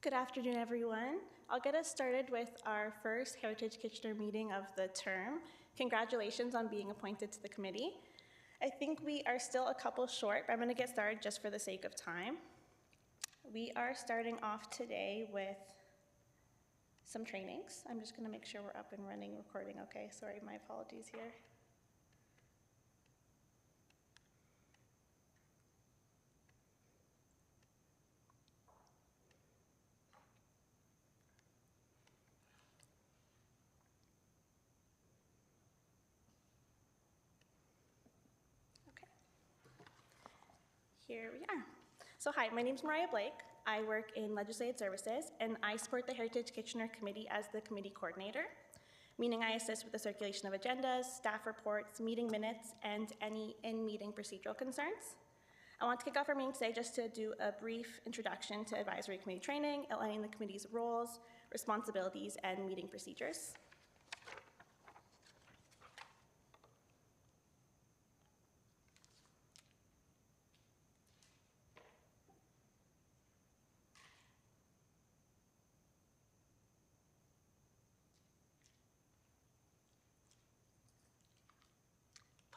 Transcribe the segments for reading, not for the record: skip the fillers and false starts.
Good afternoon, everyone. I'll get us started with our first Heritage Kitchener meeting of the term. Congratulations on being appointed to the committee. I think we are still a couple short, but I'm going to get started just for the sake of time. We are starting off today with some trainings. I'm just going to make sure we're up and running, recording okay. Sorry, my apologies here. Here we are. So hi, my name is Mariah Blake. I work in Legislative Services, and I support the Heritage Kitchener Committee as the committee coordinator, meaning I assist with the circulation of agendas, staff reports, meeting minutes, and any in-meeting procedural concerns. I want to kick off our meeting today just to do a brief introduction to advisory committee training, outlining the committee's roles, responsibilities, and meeting procedures.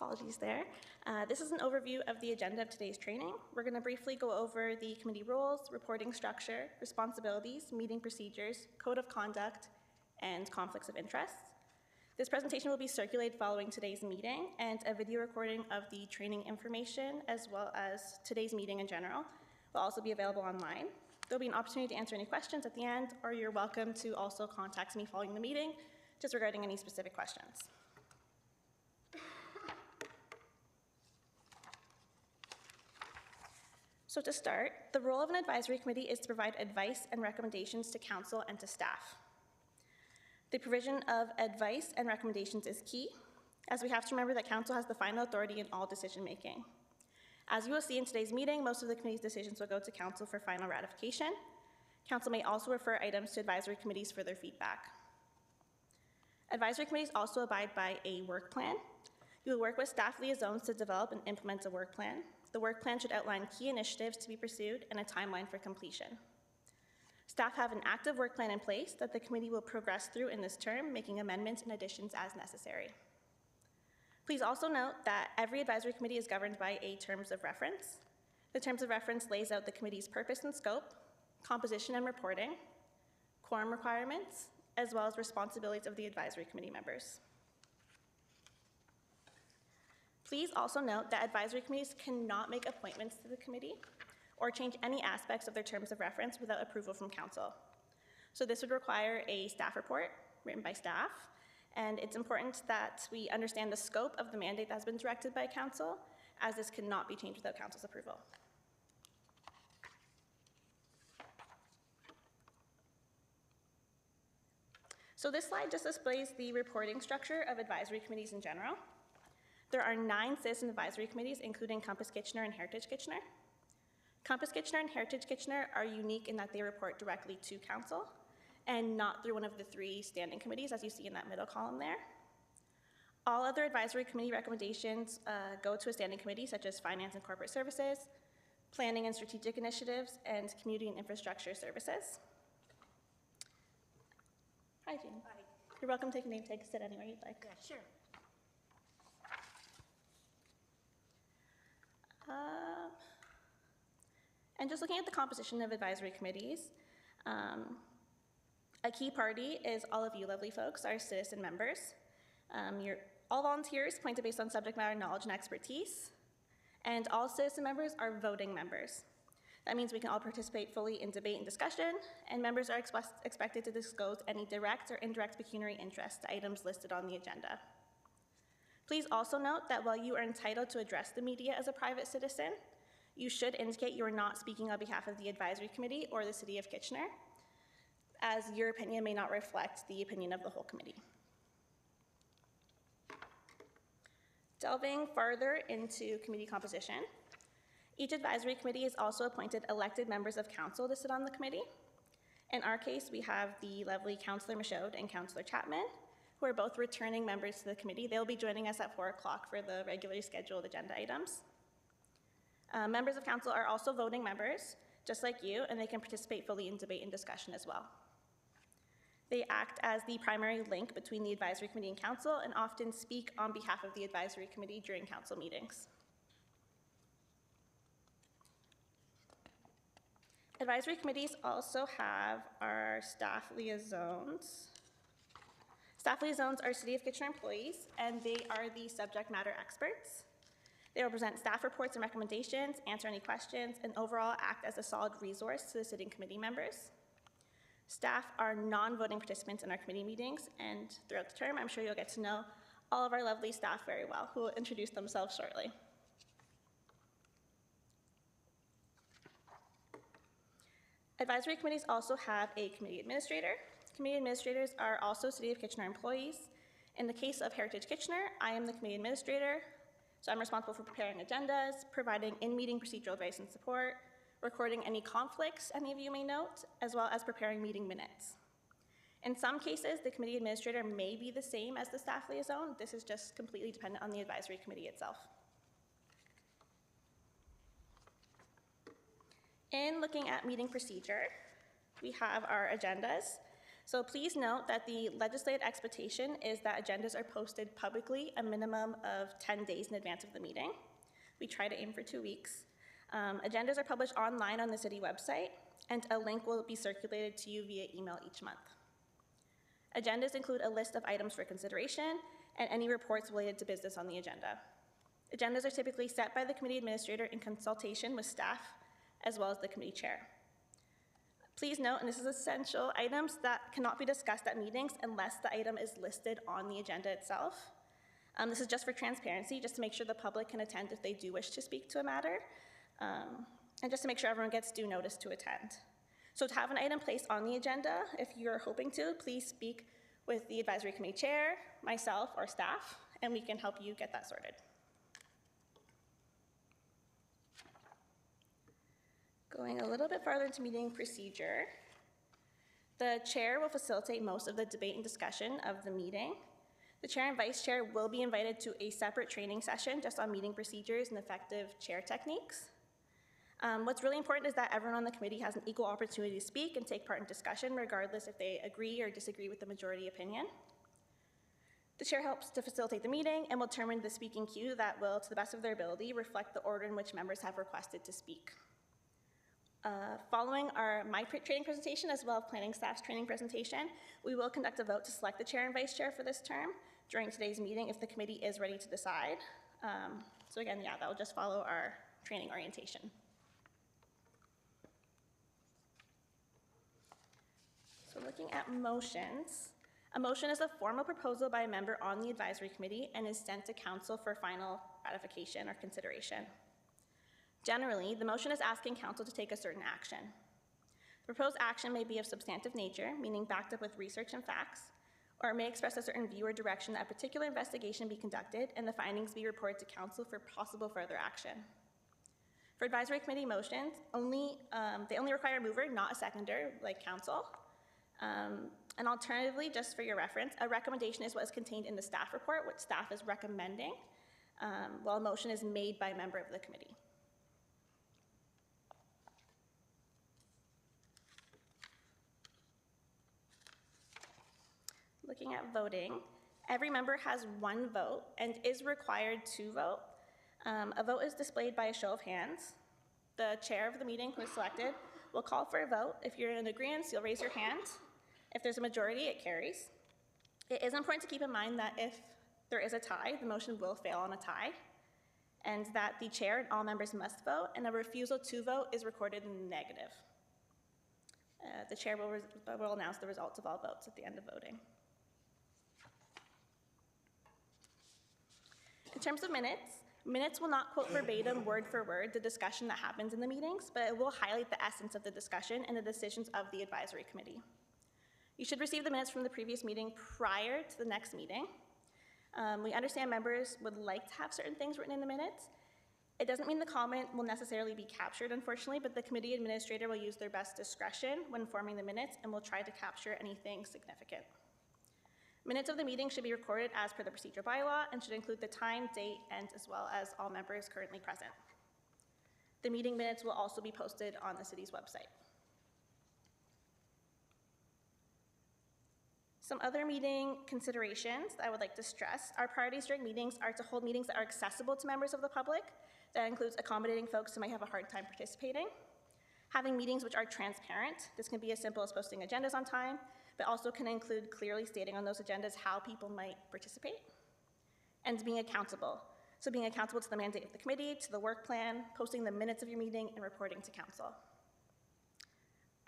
Apologies there. This is an overview of the agenda of today's training. We're going to briefly go over the committee roles, reporting structure, responsibilities, meeting procedures, code of conduct, and conflicts of interest. This presentation will be circulated following today's meeting, and a video recording of the training information, as well as today's meeting in general, will also be available online. There'll be an opportunity to answer any questions at the end, or you're welcome to also contact me following the meeting, just regarding any specific questions. So to start, the role of an advisory committee is to provide advice and recommendations to council and to staff. The provision of advice and recommendations is key, as we have to remember that council has the final authority in all decision making. As you will see in today's meeting, most of the committee's decisions will go to council for final ratification. Council may also refer items to advisory committees for their feedback. Advisory committees also abide by a work plan. You will work with staff liaisons to develop and implement a work plan. The work plan should outline key initiatives to be pursued and a timeline for completion. Staff have an active work plan in place that the committee will progress through in this term, making amendments and additions as necessary. Please also note that every advisory committee is governed by a terms of reference. The terms of reference lays out the committee's purpose and scope, composition and reporting, quorum requirements, as well as responsibilities of the advisory committee members. Please also note that advisory committees cannot make appointments to the committee or change any aspects of their terms of reference without approval from council. So this would require a staff report written by staff, and it's important that we understand the scope of the mandate that has been directed by council, as this cannot be changed without council's approval. So this slide just displays the reporting structure of advisory committees in general. There are 9 citizen advisory committees, including Compass Kitchener and Heritage Kitchener. Compass Kitchener and Heritage Kitchener are unique in that they report directly to council and not through one of the 3 standing committees, as you see in that middle column there. All other advisory committee recommendations go to a standing committee, such as Finance and Corporate Services, Planning and Strategic Initiatives, and Community and Infrastructure Services. Hi, Jean. Hi. You're welcome to take a name tag, sit anywhere you'd like. Yeah, sure. And just looking at the composition of advisory committees, a key party is all of you lovely folks, our citizen members. You're all volunteers appointed based on subject matter knowledge and expertise, and all citizen members are voting members. That means we can all participate fully in debate and discussion, and members are expected to disclose any direct or indirect pecuniary interest to items listed on the agenda. Please also note that while you are entitled to address the media as a private citizen, you should indicate you are not speaking on behalf of the advisory committee or the City of Kitchener, as your opinion may not reflect the opinion of the whole committee. Delving farther into committee composition, each advisory committee is also appointed elected members of council to sit on the committee. In our case, we have the lovely Councillor Michaud and Councillor Chapman, who are both returning members to the committee. They'll be joining us at 4 o'clock for the regularly scheduled agenda items. Members of council are also voting members, just like you, and they can participate fully in debate and discussion as well. They act as the primary link between the advisory committee and council and often speak on behalf of the advisory committee during council meetings. Advisory committees also have our staff liaisons. Staff liaisons are City of Kitchener employees, and they are the subject matter experts. They will present staff reports and recommendations, answer any questions, and overall act as a solid resource to the sitting committee members. Staff are non-voting participants in our committee meetings, and throughout the term, I'm sure you'll get to know all of our lovely staff very well, who will introduce themselves shortly. Advisory committees also have a committee administrator. Committee administrators are also City of Kitchener employees. In the case of Heritage Kitchener, I am the committee administrator, so I'm responsible for preparing agendas, providing in-meeting procedural advice and support, recording any conflicts any of you may note, as well as preparing meeting minutes. In some cases, the committee administrator may be the same as the staff liaison. This is just completely dependent on the advisory committee itself. In looking at meeting procedure, we have our agendas. So please note that the legislated expectation is that agendas are posted publicly a minimum of 10 days in advance of the meeting. We try to aim for 2 weeks. Agendas are published online on the city website, and a link will be circulated to you via email each month. Agendas include a list of items for consideration and any reports related to business on the agenda. Agendas are typically set by the committee administrator in consultation with staff, as well as the committee chair. Please note, and this is essential, items that cannot be discussed at meetings unless the item is listed on the agenda itself. This is just for transparency, just to make sure the public can attend if they do wish to speak to a matter, and just to make sure everyone gets due notice to attend. So to have an item placed on the agenda, if you're hoping to, please speak with the advisory committee chair, myself, or staff, and we can help you get that sorted. Going a little bit farther into meeting procedure, the chair will facilitate most of the debate and discussion of the meeting. The chair and vice chair will be invited to a separate training session just on meeting procedures and effective chair techniques. What's really important is that everyone on the committee has an equal opportunity to speak and take part in discussion, regardless if they agree or disagree with the majority opinion. The chair helps to facilitate the meeting and will determine the speaking queue that will, to the best of their ability, reflect the order in which members have requested to speak. Following my training presentation, as well as planning staff's training presentation, we will conduct a vote to select the chair and vice chair for this term during today's meeting if the committee is ready to decide. So again, yeah, that will just follow our training orientation. So looking at motions, a motion is a formal proposal by a member on the advisory committee and is sent to council for final ratification or consideration. Generally, the motion is asking council to take a certain action. The proposed action may be of substantive nature, meaning backed up with research and facts, or it may express a certain view or direction that a particular investigation be conducted and the findings be reported to council for possible further action. For advisory committee motions, they only require a mover, not a seconder, like council. And alternatively, just for your reference, a recommendation is what is contained in the staff report, what staff is recommending, while a motion is made by a member of the committee. Looking at voting, every member has 1 vote and is required to vote. A vote is displayed by a show of hands. The chair of the meeting, who is selected, will call for a vote. If you're in agreement, you'll raise your hand. If there's a majority, it carries. It is important to keep in mind that if there is a tie, the motion will fail on a tie, and that the chair and all members must vote, and a refusal to vote is recorded in the negative. The chair will announce the results of all votes at the end of voting. In terms of minutes will not quote verbatim, word for word, the discussion that happens in the meetings, but it will highlight the essence of the discussion and the decisions of the advisory committee. You should receive the minutes from the previous meeting prior to the next meeting. We understand members would like to have certain things written in the minutes. It doesn't mean the comment will necessarily be captured, unfortunately, but the committee administrator will use their best discretion when forming the minutes and will try to capture anything significant. Minutes of the meeting should be recorded as per the procedure bylaw and should include the time, date, and as well as all members currently present. The meeting minutes will also be posted on the city's website. Some other meeting considerations that I would like to stress. Our priorities during meetings are to hold meetings that are accessible to members of the public. That includes accommodating folks who might have a hard time participating. Having meetings which are transparent. This can be as simple as posting agendas on time, but also can include clearly stating on those agendas how people might participate. And being accountable. So being accountable to the mandate of the committee, to the work plan, posting the minutes of your meeting, and reporting to council.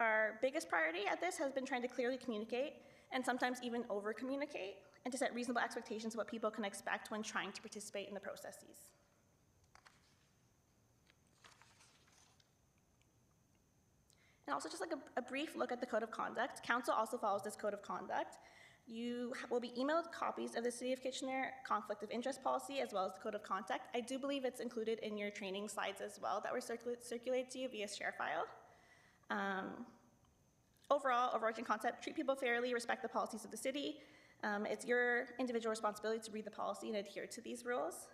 Our biggest priority at this has been trying to clearly communicate and sometimes even over-communicate, and to set reasonable expectations of what people can expect when trying to participate in the processes. And also just like a brief look at the Code of Conduct. Council also follows this Code of Conduct. You will be emailed copies of the City of Kitchener Conflict of Interest Policy as well as the Code of Conduct. I do believe it's included in your training slides as well that were circulated to you via share file. Overall, overarching concept, treat people fairly, respect the policies of the city. It's your individual responsibility to read the policy and adhere to these rules.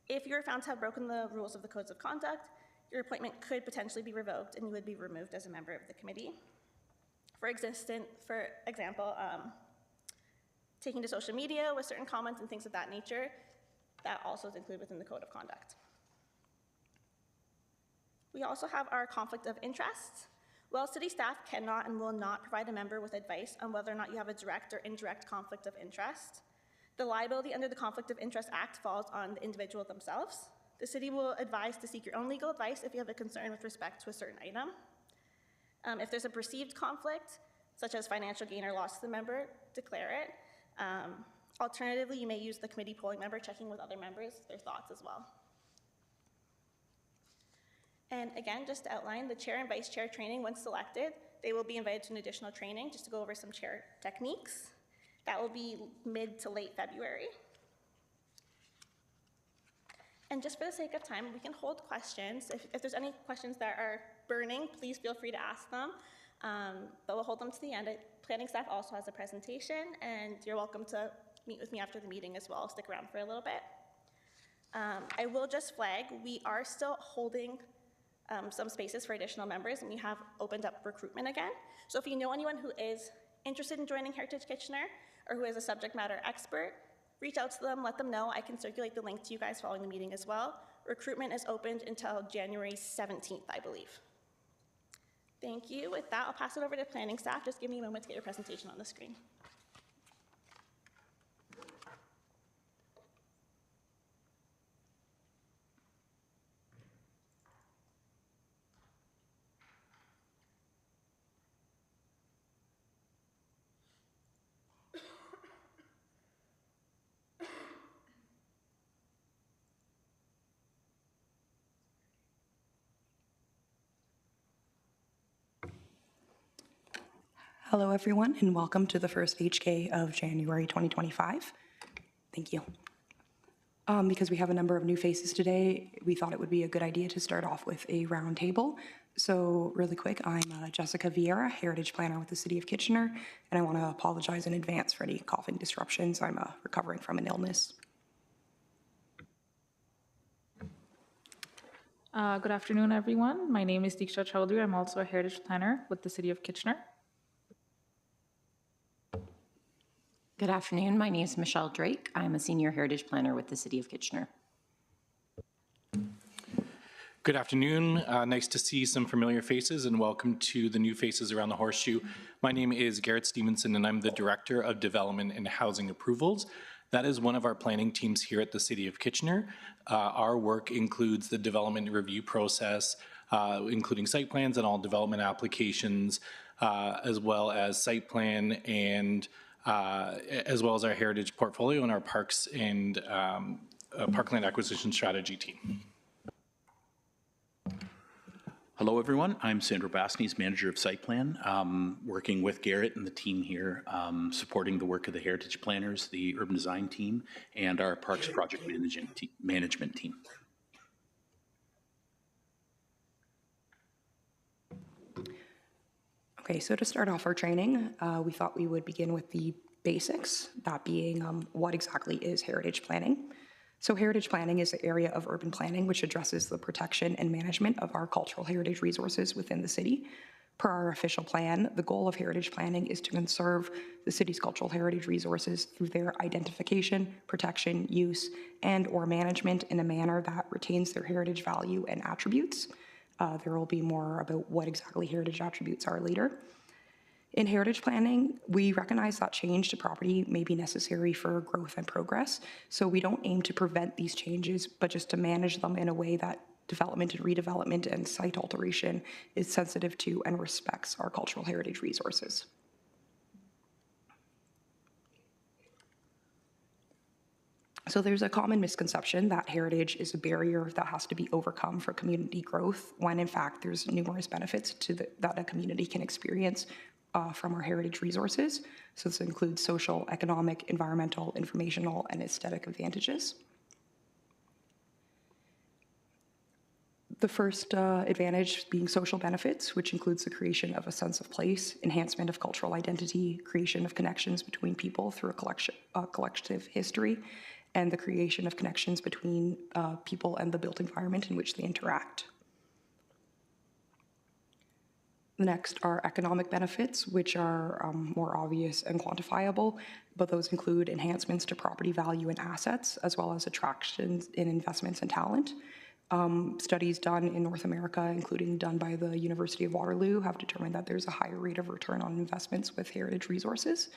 If you're found to have broken the rules of the codes of conduct, your appointment could potentially be revoked and you would be removed as a member of the committee. For example, taking to social media with certain comments and things of that nature, that also is included within the code of conduct. We also have our conflict of interest. While city staff cannot and will not provide a member with advice on whether or not you have a direct or indirect conflict of interest, the liability under the Conflict of Interest Act falls on the individual themselves. The city will advise to seek your own legal advice if you have a concern with respect to a certain item. If there's a perceived conflict, such as financial gain or loss to the member, declare it. Alternatively, you may use the committee polling member checking with other members their thoughts as well. And again, just to outline, the chair and vice chair training, once selected, they will be invited to an additional training just to go over some chair techniques. That will be mid to late February. And just for the sake of time, we can hold questions. If there's any questions that are burning, please feel free to ask them. But we'll hold them to the end. Planning staff also has a presentation, and you're welcome to meet with me after the meeting as well. Stick around for a little bit. I will just flag, we are still holding some spaces for additional members, and we have opened up recruitment again. So if you know anyone who is interested in joining Heritage Kitchener or who is a subject matter expert, reach out to them, let them know. I can circulate the link to you guys following the meeting as well. Recruitment is opened until January 17th, I believe. Thank you. With that, I'll pass it over to planning staff. Just give me a moment to get your presentation on the screen. Hello, everyone, and welcome to the first HK of January 2025. Thank you. Because we have a number of new faces today, we thought it would be a good idea to start off with a round table. So really quick, I'm Jessica Vieira, Heritage Planner with the City of Kitchener, and I want to apologize in advance for any coughing disruptions. I'm recovering from an illness. Good afternoon, everyone. My name is Diksha Chaudhary. I'm also a Heritage Planner with the City of Kitchener. Good afternoon. My name is Michelle Drake. I'm a Senior Heritage Planner with the City of Kitchener. Good afternoon. Nice to see some familiar faces, and welcome to the new faces around the Horseshoe. My name is Garrett Stevenson, and I'm the Director of Development and Housing Approvals. That is one of our planning teams here at the City of Kitchener. Our work includes the development review process, including site plans and all development applications, as well as site plan and as well as our heritage portfolio and our parks and parkland acquisition strategy team. Hello, everyone. I'm Sandra Basney's Manager of Site Plan, working with Garrett and the team here, supporting the work of the Heritage Planners, the Urban Design team, and our Parks Project Management team. Okay, so to start off our training, we thought we would begin with the basics, that being what exactly is heritage planning. So heritage planning is the area of urban planning which addresses the protection and management of our cultural heritage resources within the city. Per our official plan, the goal of heritage planning is to conserve the city's cultural heritage resources through their identification, protection, use, and/or management in a manner that retains their heritage value and attributes. There will be more about what exactly heritage attributes are later. In heritage planning, we recognize that change to property may be necessary for growth and progress, so we don't aim to prevent these changes, but just to manage them in a way that development and redevelopment and site alteration is sensitive to and respects our cultural heritage resources. So there's a common misconception that heritage is a barrier that has to be overcome for community growth, when in fact there's numerous benefits that a community can experience from our heritage resources. So this includes social, economic, environmental, informational, and aesthetic advantages. The first advantage being social benefits, which includes the creation of a sense of place, enhancement of cultural identity, creation of connections between people through a collective history, and the creation of connections between people and the built environment in which they interact. The next are economic benefits, which are more obvious and quantifiable, but those include enhancements to property value and assets, as well as attractions in investments and talent. Studies done in North America, including done by the University of Waterloo, have determined that there's a higher rate of return on investments with heritage resources.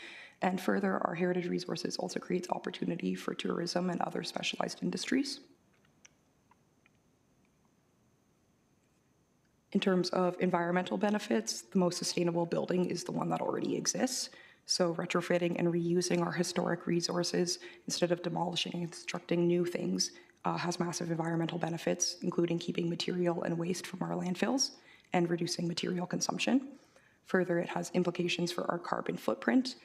And further, our heritage resources also creates opportunity for tourism and other specialized industries. In terms of environmental benefits, the most sustainable building is the one that already exists. So retrofitting and reusing our historic resources instead of demolishing and constructing new things has massive environmental benefits, including keeping material and waste from our landfills and reducing material consumption. Further, it has implications for our carbon footprint,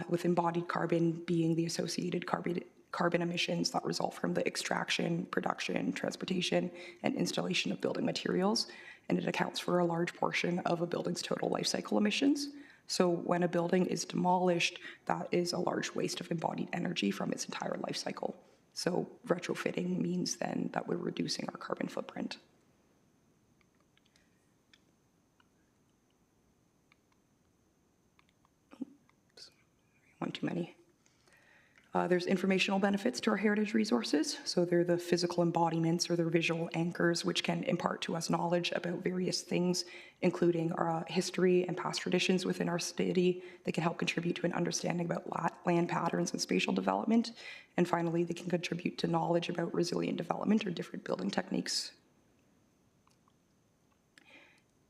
with embodied carbon being the associated carbon emissions that result from the extraction, production, transportation, and installation of building materials, and it accounts for a large portion of a building's total life cycle emissions. So when a building is demolished, that is a large waste of embodied energy from its entire life cycle. So retrofitting means then that we're reducing our carbon footprint. Oops, one too many. There's informational benefits to our heritage resources. So they're the physical embodiments or their visual anchors, which can impart to us knowledge about various things, including our history and past traditions within our city. They can help contribute to an understanding about land patterns and spatial development. And finally, they can contribute to knowledge about resilient development or different building techniques.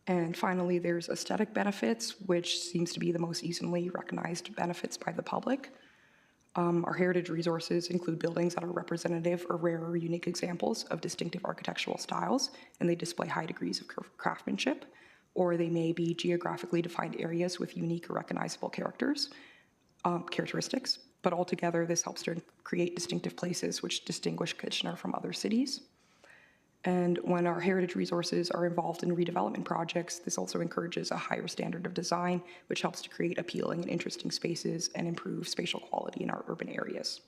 And finally, there's aesthetic benefits, which seems to be the most easily recognized benefits by the public. Our heritage resources include buildings that are representative or rare or unique examples of distinctive architectural styles, and they display high degrees of craftsmanship, or they may be geographically defined areas with unique or recognizable characteristics, but altogether this helps to create distinctive places which distinguish Kitchener from other cities. And when our heritage resources are involved in redevelopment projects, this also encourages a higher standard of design, which helps to create appealing and interesting spaces and improve spatial quality in our urban areas.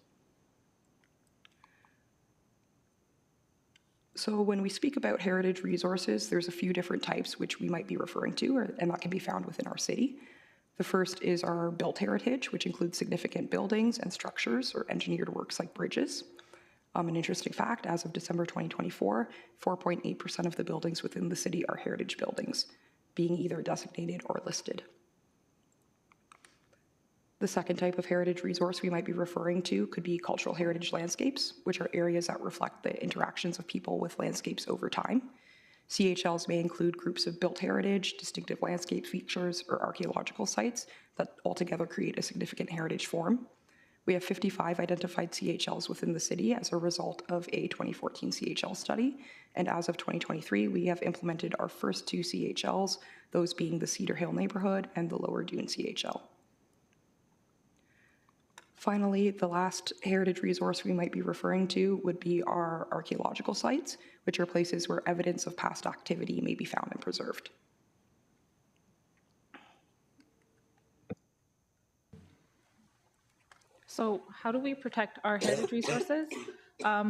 So when we speak about heritage resources, there's a few different types which we might be referring to, and that can be found within our city. The first is our built heritage, which includes significant buildings and structures or engineered works like bridges. An interesting fact, as of December 2024, 4.8% of the buildings within the city are heritage buildings, being either designated or listed. The second type of heritage resource we might be referring to could be cultural heritage landscapes, which are areas that reflect the interactions of people with landscapes over time. CHLs may include groups of built heritage, distinctive landscape features, or archaeological sites that altogether create a significant heritage form. We have 55 identified CHLs within the city as a result of a 2014 CHL study, and as of 2023, we have implemented our first 2 CHLs, those being the Cedar Hill neighborhood and the Lower Dune CHL. Finally, the last heritage resource we might be referring to would be our archaeological sites, which are places where evidence of past activity may be found and preserved. So how do we protect our heritage resources?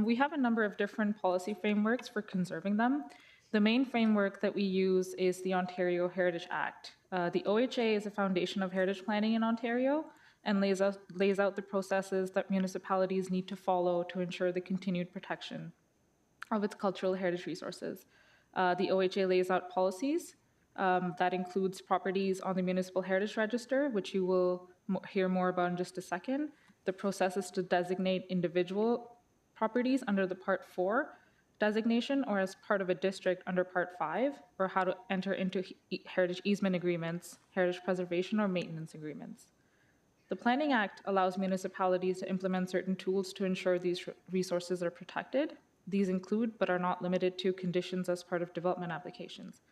We have a number of different policy frameworks for conserving them. The main framework that we use is the Ontario Heritage Act. The OHA is a foundation of heritage planning in Ontario and lays out the processes that municipalities need to follow to ensure the continued protection of its cultural heritage resources. The OHA lays out policies that includes properties on the Municipal Heritage Register, which you will hear more about in just a second. The process is to designate individual properties under the Part 4 designation or as part of a district under Part 5, or how to enter into heritage easement agreements, heritage preservation, or maintenance agreements. The Planning Act allows municipalities to implement certain tools to ensure these resources are protected. These include, but are not limited to, conditions as part of development applications.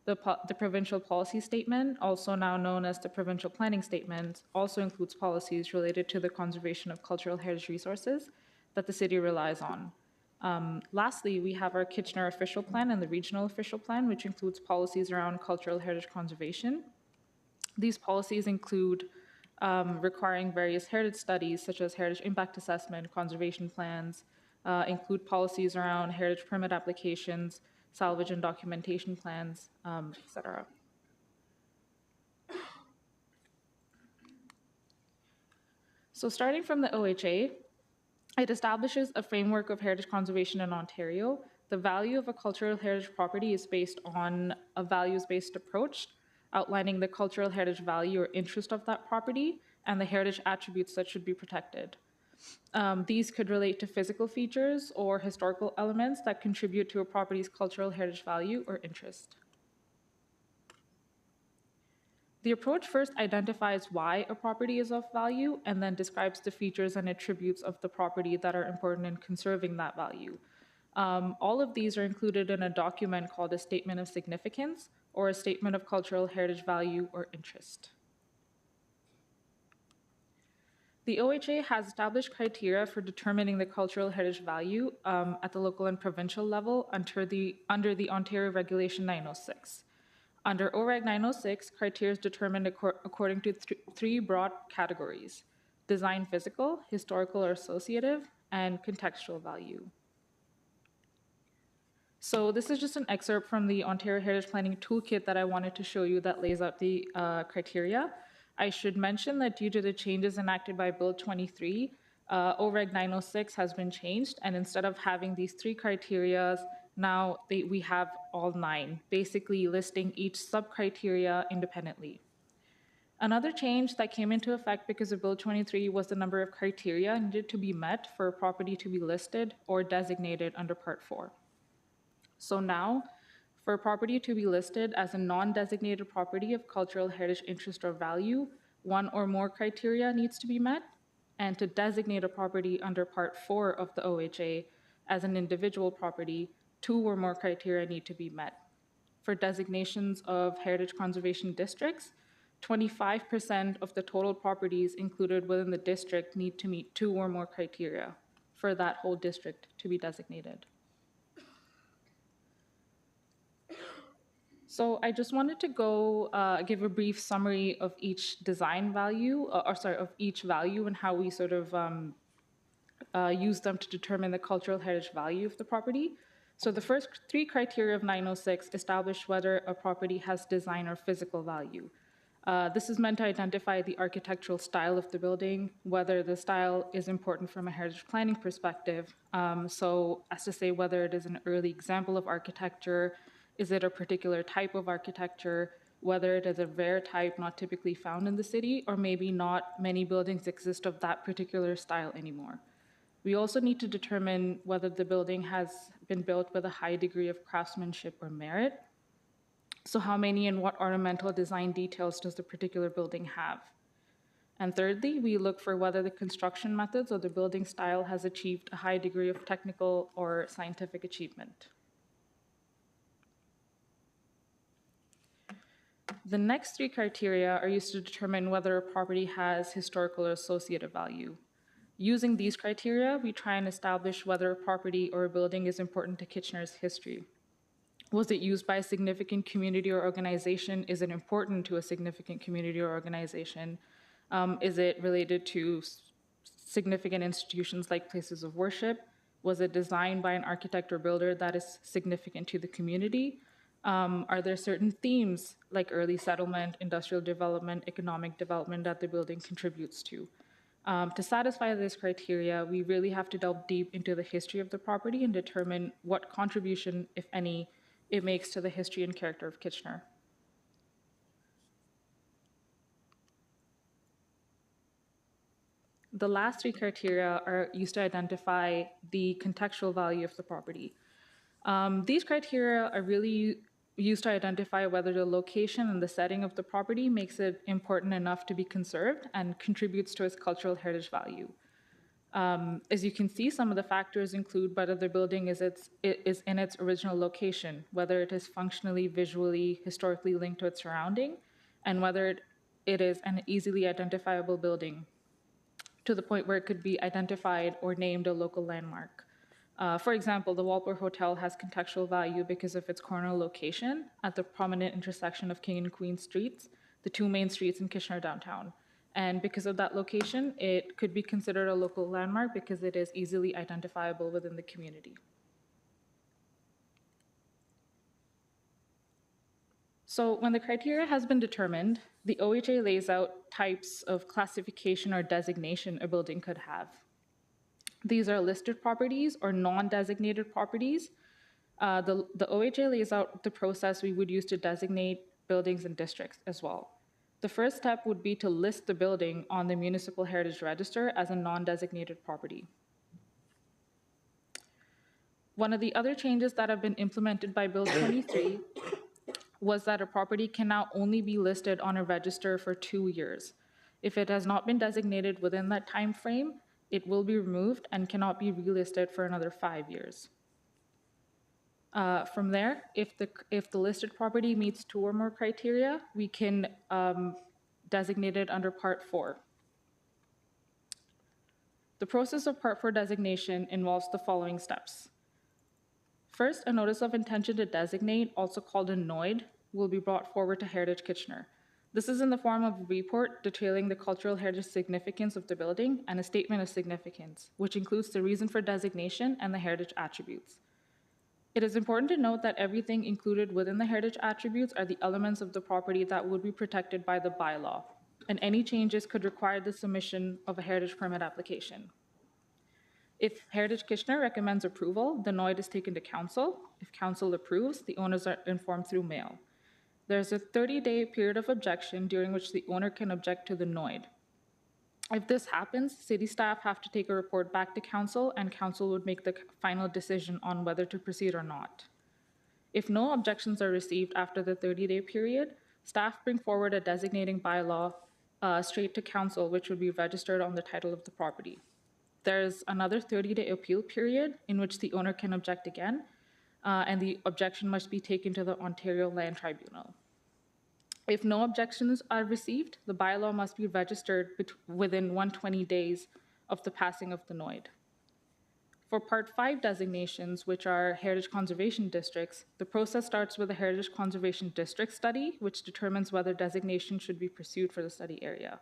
The Provincial Policy Statement, also now known as the Provincial Planning Statement, also includes policies related to the conservation of cultural heritage resources that the city relies on. Lastly, we have our Kitchener Official Plan and the Regional Official Plan, which includes policies around cultural heritage conservation. These policies include requiring various heritage studies, such as heritage impact assessment, conservation plans, include policies around heritage permit applications, salvage and documentation plans, etc. So starting from the OHA, it establishes a framework of heritage conservation in Ontario. The value of a cultural heritage property is based on a values-based approach, outlining the cultural heritage value or interest of that property and the heritage attributes that should be protected. These could relate to physical features or historical elements that contribute to a property's cultural heritage value or interest. The approach first identifies why a property is of value and then describes the features and attributes of the property that are important in conserving that value. All of these are included in a document called a Statement of Significance or a Statement of Cultural Heritage Value or Interest. The OHA has established criteria for determining the cultural heritage value at the local and provincial level under the Ontario Regulation 906. Under OREG 906, criteria is determined according to three broad categories: design physical, historical or associative, and contextual value. So this is just an excerpt from the Ontario Heritage Planning Toolkit that I wanted to show you that lays out the criteria. I should mention that due to the changes enacted by Bill 23, OREG 906 has been changed, and instead of having these three criteria, now we have all 9, basically listing each sub-criteria independently. Another change that came into effect because of Bill 23 was the number of criteria needed to be met for a property to be listed or designated under Part 4. So now, for a property to be listed as a non-designated property of cultural heritage interest or value, 1 or more criteria needs to be met, and to designate a property under Part 4 of the OHA as an individual property, 2 or more criteria need to be met. For designations of heritage conservation districts, 25% of the total properties included within the district need to meet 2 or more criteria for that whole district to be designated. So I just wanted to give a brief summary of each design value, of each value and how we sort of use them to determine the cultural heritage value of the property. So the first 3 criteria of 906 establish whether a property has design or physical value. This is meant to identify the architectural style of the building, whether the style is important from a heritage planning perspective. So as to say whether it is an early example of architecture, is it a particular type of architecture, whether it is a rare type not typically found in the city, or maybe not many buildings exist of that particular style anymore. We also need to determine whether the building has been built with a high degree of craftsmanship or merit. So how many and what ornamental design details does the particular building have? And thirdly, we look for whether the construction methods or the building style has achieved a high degree of technical or scientific achievement. The next 3 criteria are used to determine whether a property has historical or associative value. Using these criteria, we try and establish whether a property or a building is important to Kitchener's history. Was it used by a significant community or organization? Is it important to a significant community or organization? Is it related to significant institutions like places of worship? Was it designed by an architect or builder that is significant to the community? Are there certain themes like early settlement, industrial development, economic development that the building contributes to? To satisfy this criteria, we really have to delve deep into the history of the property and determine what contribution, if any, it makes to the history and character of Kitchener. The last three criteria are used to identify the contextual value of the property. These criteria are really used to identify whether the location and the setting of the property makes it important enough to be conserved and contributes to its cultural heritage value. As you can see, some of the factors include whether the building is in its original location, whether it is functionally, visually, historically linked to its surrounding, and whether it is an easily identifiable building to the point where it could be identified or named a local landmark. For example, the Walpole Hotel has contextual value because of its corner location at the prominent intersection of King and Queen Streets, the two main streets in Kitchener downtown. And because of that location, it could be considered a local landmark because it is easily identifiable within the community. So when the criteria has been determined, the OHA lays out types of classification or designation a building could have. These are listed properties or non-designated properties. The OHA lays out the process we would use to designate buildings and districts as well. The first step would be to list the building on the Municipal Heritage Register as a non-designated property. One of the other changes that have been implemented by Bill 23 was that a property can now only be listed on a register for 2 years. If it has not been designated within that time frame, it will be removed and cannot be relisted for another 5 years. From there, if the listed property meets 2 or more criteria, we can designate it under Part 4. The process of Part 4 designation involves the following steps. First, a notice of intention to designate, also called a NOID, will be brought forward to Heritage Kitchener. This is in the form of a report detailing the cultural heritage significance of the building and a statement of significance, which includes the reason for designation and the heritage attributes. It is important to note that everything included within the heritage attributes are the elements of the property that would be protected by the bylaw, and any changes could require the submission of a heritage permit application. If Heritage Kitchener recommends approval, the NOID is taken to council. If council approves, the owners are informed through mail. There's a 30-day period of objection during which the owner can object to the NOID. If this happens, city staff have to take a report back to council, and council would make the final decision on whether to proceed or not. If no objections are received after the 30-day period, staff bring forward a designating bylaw straight to council, which would be registered on the title of the property. There's another 30-day appeal period in which the owner can object again, and the objection must be taken to the Ontario Land Tribunal. If no objections are received, the bylaw must be registered within 120 days of the passing of the NOID. For Part 5 designations, which are heritage conservation districts, the process starts with a heritage conservation district study, which determines whether designation should be pursued for the study area.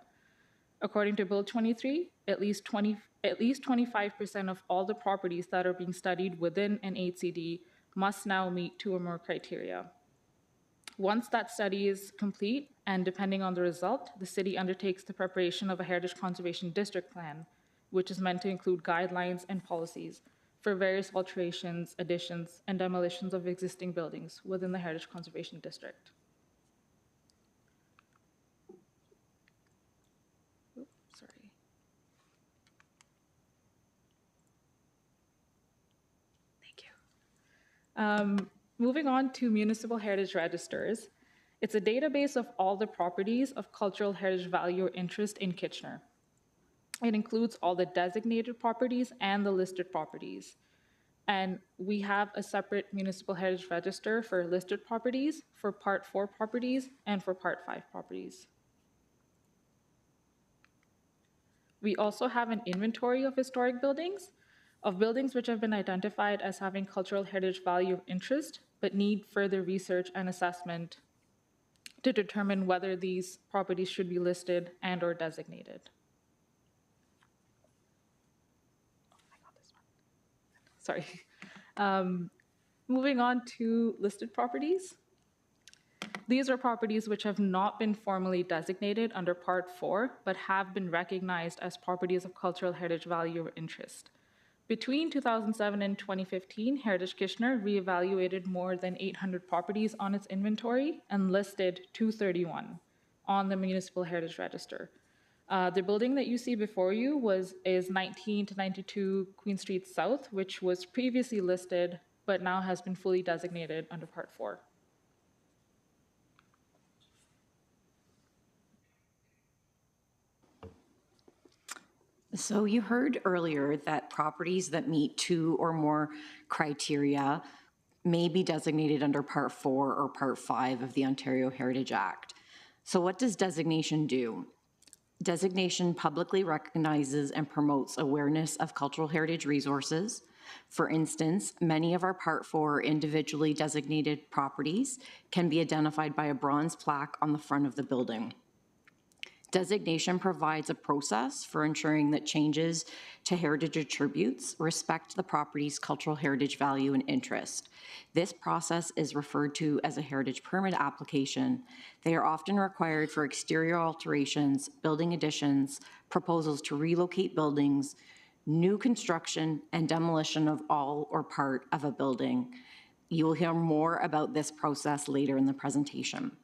According to Bill 23, at least 25% of all the properties that are being studied within an HCD must now meet 2 or more criteria. Once that study is complete, and depending on the result, the city undertakes the preparation of a heritage conservation district plan, which is meant to include guidelines and policies for various alterations, additions, and demolitions of existing buildings within the heritage conservation district. Moving on to municipal heritage registers, it's a database of all the properties of cultural heritage value or interest in Kitchener. It includes all the designated properties and the listed properties. And we have a separate municipal heritage register for listed properties, for Part 4 properties, and for Part 5 properties. We also have an inventory of historic buildings, which have been identified as having cultural heritage value of interest, but need further research and assessment to determine whether these properties should be listed and or designated. Sorry. Moving on to listed properties. These are properties which have not been formally designated under Part 4, but have been recognized as properties of cultural heritage value or interest. Between 2007 and 2015, Heritage Kitchener reevaluated more than 800 properties on its inventory and listed 231 on the Municipal Heritage Register. The building that you see before you is 19 to 92 Queen Street South, which was previously listed but now has been fully designated under Part 4. So you heard earlier that properties that meet 2 or more criteria may be designated under Part 4 or Part 5 of the Ontario Heritage Act. So what does designation do? Designation publicly recognizes and promotes awareness of cultural heritage resources. For instance, many of our Part 4 individually designated properties can be identified by a bronze plaque on the front of the building. Designation provides a process for ensuring that changes to heritage attributes respect the property's cultural heritage value and interest. This process is referred to as a heritage permit application. They are often required for exterior alterations, building additions, proposals to relocate buildings, new construction, and demolition of all or part of a building. You will hear more about this process later in the presentation.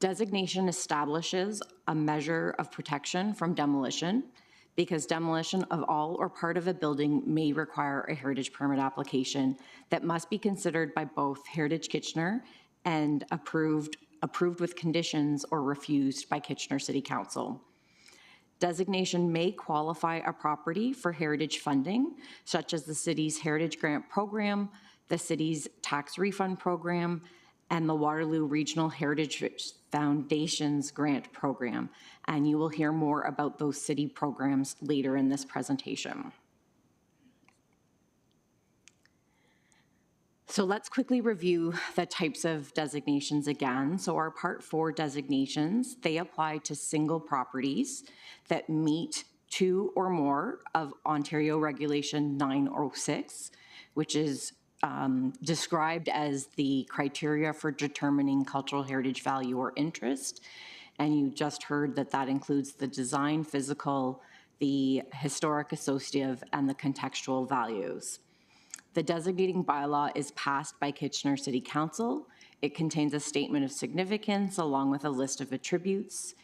Designation establishes a measure of protection from demolition because demolition of all or part of a building may require a heritage permit application that must be considered by both Heritage Kitchener and approved with conditions or refused by Kitchener City Council. Designation may qualify a property for heritage funding, such as the city's Heritage Grant Program, the city's tax refund program, and the Waterloo Regional Heritage Foundation's grant program. And you will hear more about those city programs later in this presentation. So let's quickly review the types of designations again. So our Part 4 designations, they apply to single properties that meet 2 or more of Ontario Regulation 906, which is described as the criteria for determining cultural heritage value or interest. And you just heard that that includes the design, physical, the historic, associative, and the contextual values. The designating bylaw is passed by Kitchener City Council. It contains a statement of significance along with a list of attributes.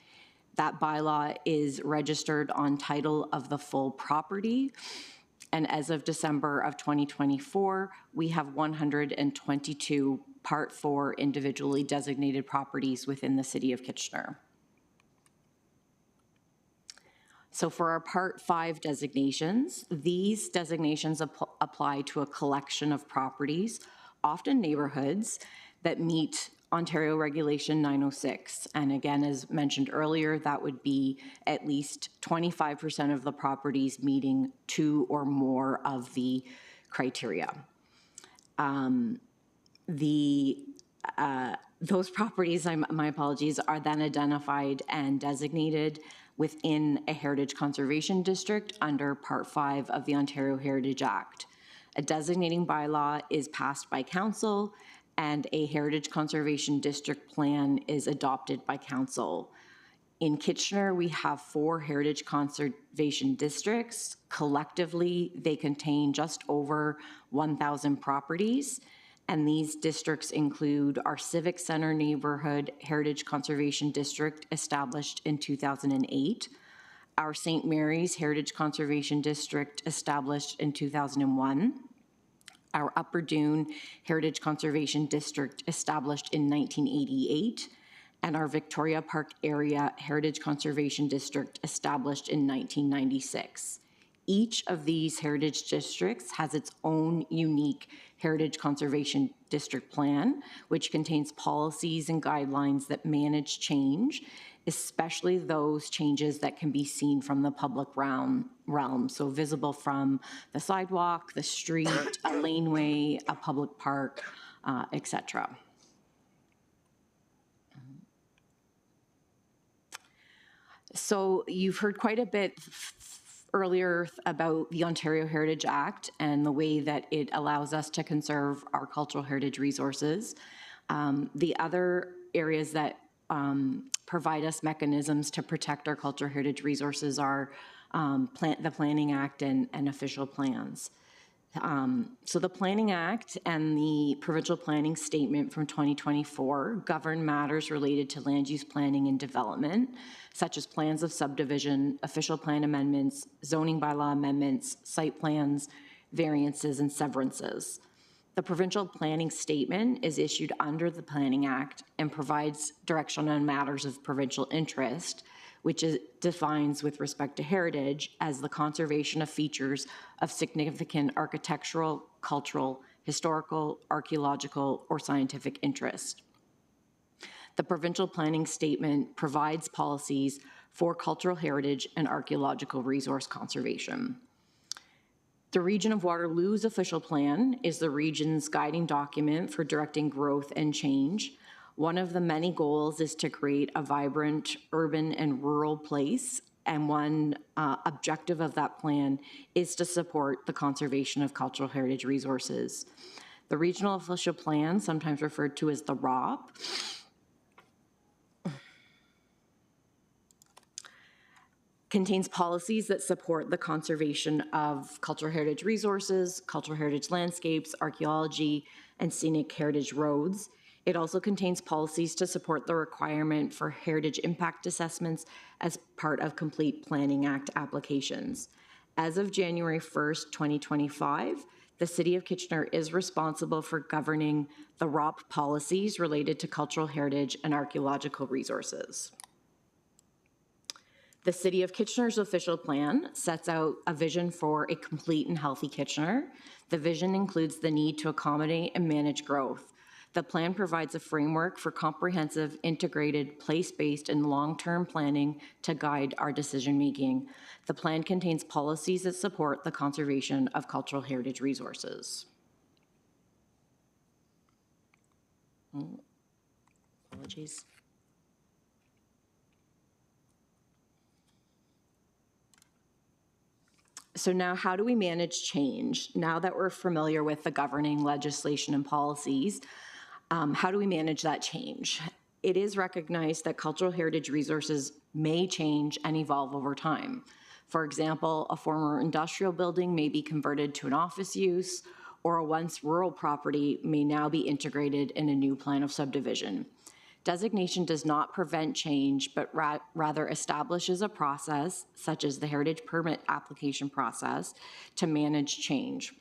That bylaw is registered on title of the full property. And as of December of 2024, we have 122 Part 4 individually designated properties within the City of Kitchener. So for our Part 5 designations, these designations apply to a collection of properties, often neighborhoods, that meet Ontario Regulation 906. And again, as mentioned earlier, that would be at least 25% of the properties meeting 2 or more of the criteria. Those properties, my apologies, are then identified and designated within a heritage conservation district under Part 5 of the Ontario Heritage Act. A designating bylaw is passed by council and a heritage conservation district plan is adopted by council. In Kitchener, we have 4 heritage conservation districts. Collectively, they contain just over 1,000 properties. And these districts include our Civic Center Neighborhood Heritage Conservation District, established in 2008, our St. Mary's Heritage Conservation District, established in 2001, our Upper Dune Heritage Conservation District, established in 1988, and our Victoria Park Area Heritage Conservation District, established in 1996. Each of these heritage districts has its own unique Heritage Conservation District Plan, which contains policies and guidelines that manage change, especially those changes that can be seen from the public realm, so visible from the sidewalk, the street, a laneway, a public park, etc. So you've heard quite a bit earlier about the Ontario Heritage Act and the way that it allows us to conserve our cultural heritage resources. The other areas that provide us mechanisms to protect our cultural heritage resources are the Planning Act and official plans. So the Planning Act and the Provincial Planning Statement from 2024 govern matters related to land use planning and development, such as plans of subdivision, official plan amendments, zoning bylaw amendments, site plans, variances, and severances. The Provincial Planning Statement is issued under the Planning Act and provides direction on matters of provincial interest, which defines with respect to heritage as the conservation of features of significant architectural, cultural, historical, archaeological, or scientific interest. The Provincial Planning Statement provides policies for cultural heritage and archaeological resource conservation. The Region of Waterloo's official plan is the region's guiding document for directing growth and change. One of the many goals is to create a vibrant urban and rural place, and one objective of that plan is to support the conservation of cultural heritage resources. The Regional Official Plan, sometimes referred to as the ROP, contains policies that support the conservation of cultural heritage resources, cultural heritage landscapes, archaeology, and scenic heritage roads. It also contains policies to support the requirement for heritage impact assessments as part of complete Planning Act applications. As of January 1st, 2025, the City of Kitchener is responsible for governing the ROP policies related to cultural heritage and archaeological resources. The City of Kitchener's official plan sets out a vision for a complete and healthy Kitchener. The vision includes the need to accommodate and manage growth. The plan provides a framework for comprehensive, integrated, place-based, and long-term planning to guide our decision-making. The plan contains policies that support the conservation of cultural heritage resources. Apologies. So now, how do we manage change? Now that we're familiar with the governing legislation and policies, how do we manage that change? It is recognized that cultural heritage resources may change and evolve over time. For example, a former industrial building may be converted to an office use, or a once rural property may now be integrated in a new plan of subdivision. Designation does not prevent change, but rather establishes a process, such as the heritage permit application process, to manage change.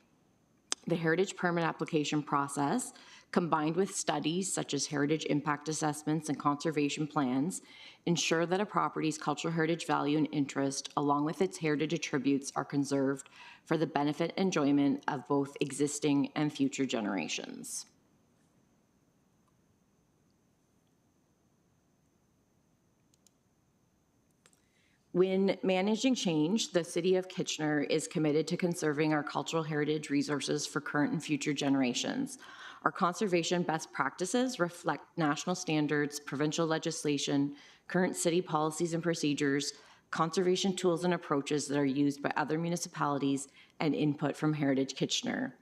The heritage permit application process, combined with studies such as heritage impact assessments and conservation plans, ensure that a property's cultural heritage value and interest, along with its heritage attributes, are conserved for the benefit and enjoyment of both existing and future generations. When managing change, the City of Kitchener is committed to conserving our cultural heritage resources for current and future generations. Our conservation best practices reflect national standards, provincial legislation, current city policies and procedures, conservation tools and approaches that are used by other municipalities, and input from Heritage Kitchener.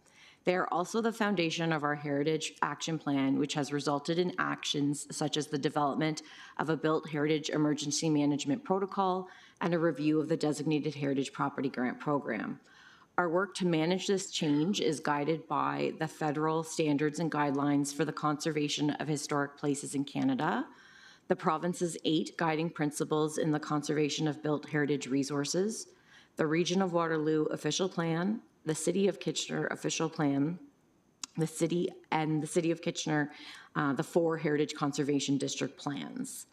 They are also the foundation of our Heritage Action Plan, which has resulted in actions such as the development of a Built Heritage Emergency Management Protocol and a review of the Designated Heritage Property Grant Program. Our work to manage this change is guided by the federal standards and guidelines for the conservation of historic places in Canada, the province's 8 guiding principles in the conservation of built heritage resources, the Region of Waterloo official plan, the City of Kitchener official plan, the City of Kitchener, the 4 Heritage Conservation District plans.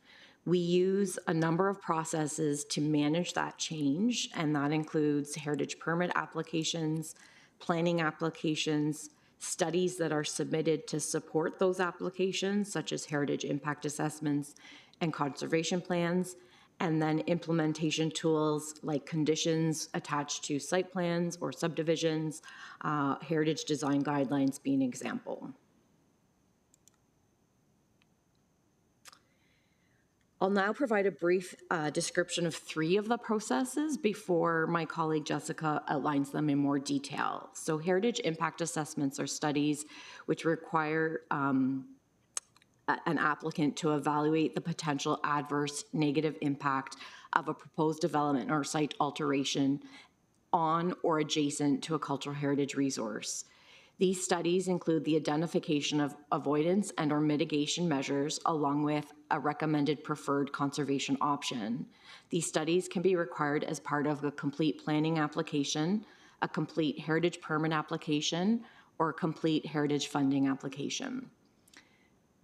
We use a number of processes to manage that change, and that includes heritage permit applications, planning applications, studies that are submitted to support those applications, such as heritage impact assessments and conservation plans, and then implementation tools like conditions attached to site plans or subdivisions, heritage design guidelines being an example. I'll now provide a brief description of 3 of the processes before my colleague Jessica outlines them in more detail. So heritage impact assessments are studies which require an applicant to evaluate the potential adverse negative impact of a proposed development or site alteration on or adjacent to a cultural heritage resource. These studies include the identification of avoidance and or mitigation measures along with a recommended preferred conservation option. These studies can be required as part of a complete planning application, a complete heritage permit application, or a complete heritage funding application.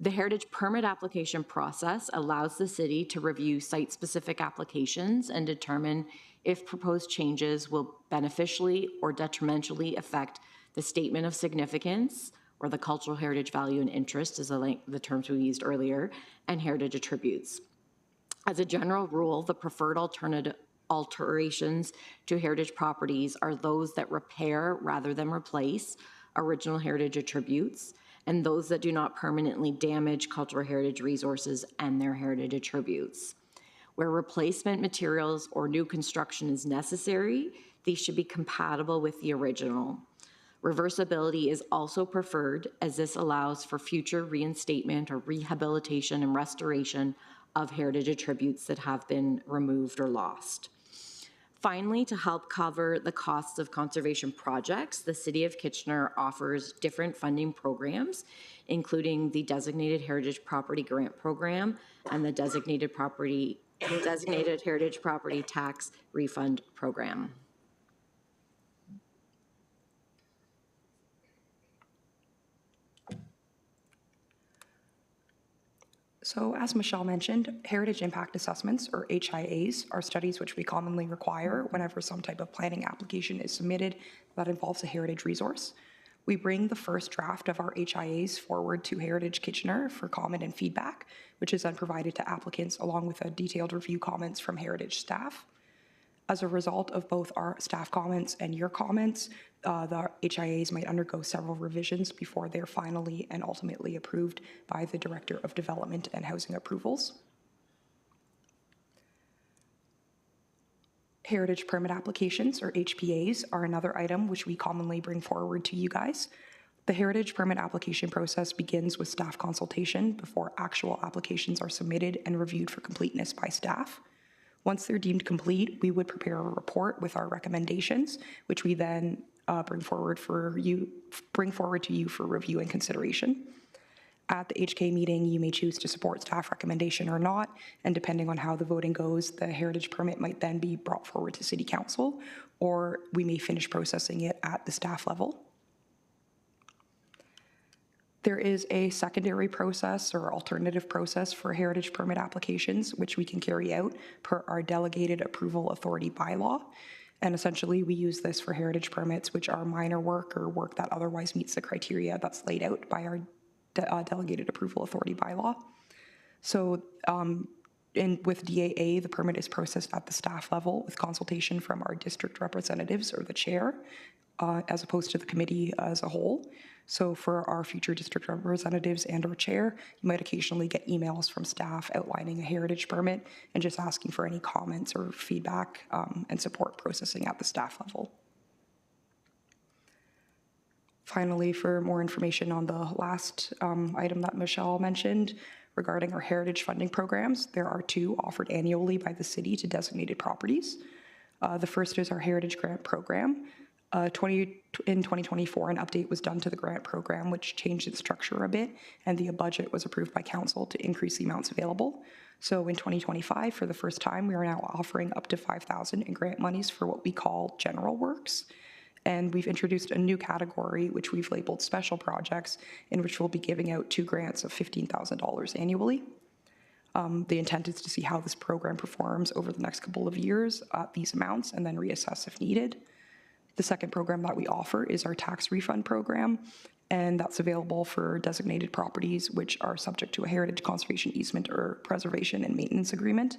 The heritage permit application process allows the city to review site-specific applications and determine if proposed changes will beneficially or detrimentally affect the statement of significance, or the cultural heritage value and interest, is the terms we used earlier, and heritage attributes. As a general rule, the preferred alterations to heritage properties are those that repair rather than replace original heritage attributes, and those that do not permanently damage cultural heritage resources and their heritage attributes. Where replacement materials or new construction is necessary, these should be compatible with the original. Reversibility is also preferred, as this allows for future reinstatement or rehabilitation and restoration of heritage attributes that have been removed or lost. Finally, to help cover the costs of conservation projects, the City of Kitchener offers different funding programs, including the Designated Heritage Property Grant Program and the Designated Heritage Property Tax Refund Program. So as Michelle mentioned, heritage impact assessments, or HIAs, are studies which we commonly require whenever some type of planning application is submitted that involves a heritage resource. We bring the first draft of our HIAs forward to Heritage Kitchener for comment and feedback, which is then provided to applicants along with a detailed review comments from heritage staff. As a result of both our staff comments and your comments, the HIAs might undergo several revisions before they're finally and ultimately approved by the Director of Development and Housing Approvals. Heritage permit applications, or HPAs, are another item which we commonly bring forward to you guys. The heritage permit application process begins with staff consultation before actual applications are submitted and reviewed for completeness by staff. Once they're deemed complete, we would prepare a report with our recommendations, which we then bring forward to you for review and consideration. At the HK meeting, you may choose to support staff recommendation or not, and depending on how the voting goes, the heritage permit might then be brought forward to City Council, or we may finish processing it at the staff level. There is a secondary process or alternative process for heritage permit applications, which we can carry out per our delegated approval authority bylaw. And essentially, we use this for heritage permits, which are minor work or work that otherwise meets the criteria that's laid out by our delegated approval authority bylaw. So with DAA, the permit is processed at the staff level with consultation from our district representatives or the chair, as opposed to the committee as a whole. So for our future district representatives and or chair, you might occasionally get emails from staff outlining a heritage permit and just asking for any comments or feedback and support processing at the staff level. Finally, for more information on the last item that Michelle mentioned regarding our heritage funding programs, there are 2 offered annually by the city to designated properties. The first is our Heritage Grant Program. In 2024, an update was done to the grant program, which changed its structure a bit, and the budget was approved by council to increase the amounts available. So in 2025, for the first time, we are now offering up to $5,000 in grant monies for what we call general works. And we've introduced a new category, which we've labeled special projects, in which we'll be giving out 2 grants of $15,000 annually. The intent is to see how this program performs over the next couple of years at these amounts and then reassess if needed. The second program that we offer is our tax refund program, and that's available for designated properties which are subject to a heritage conservation easement or preservation and maintenance agreement,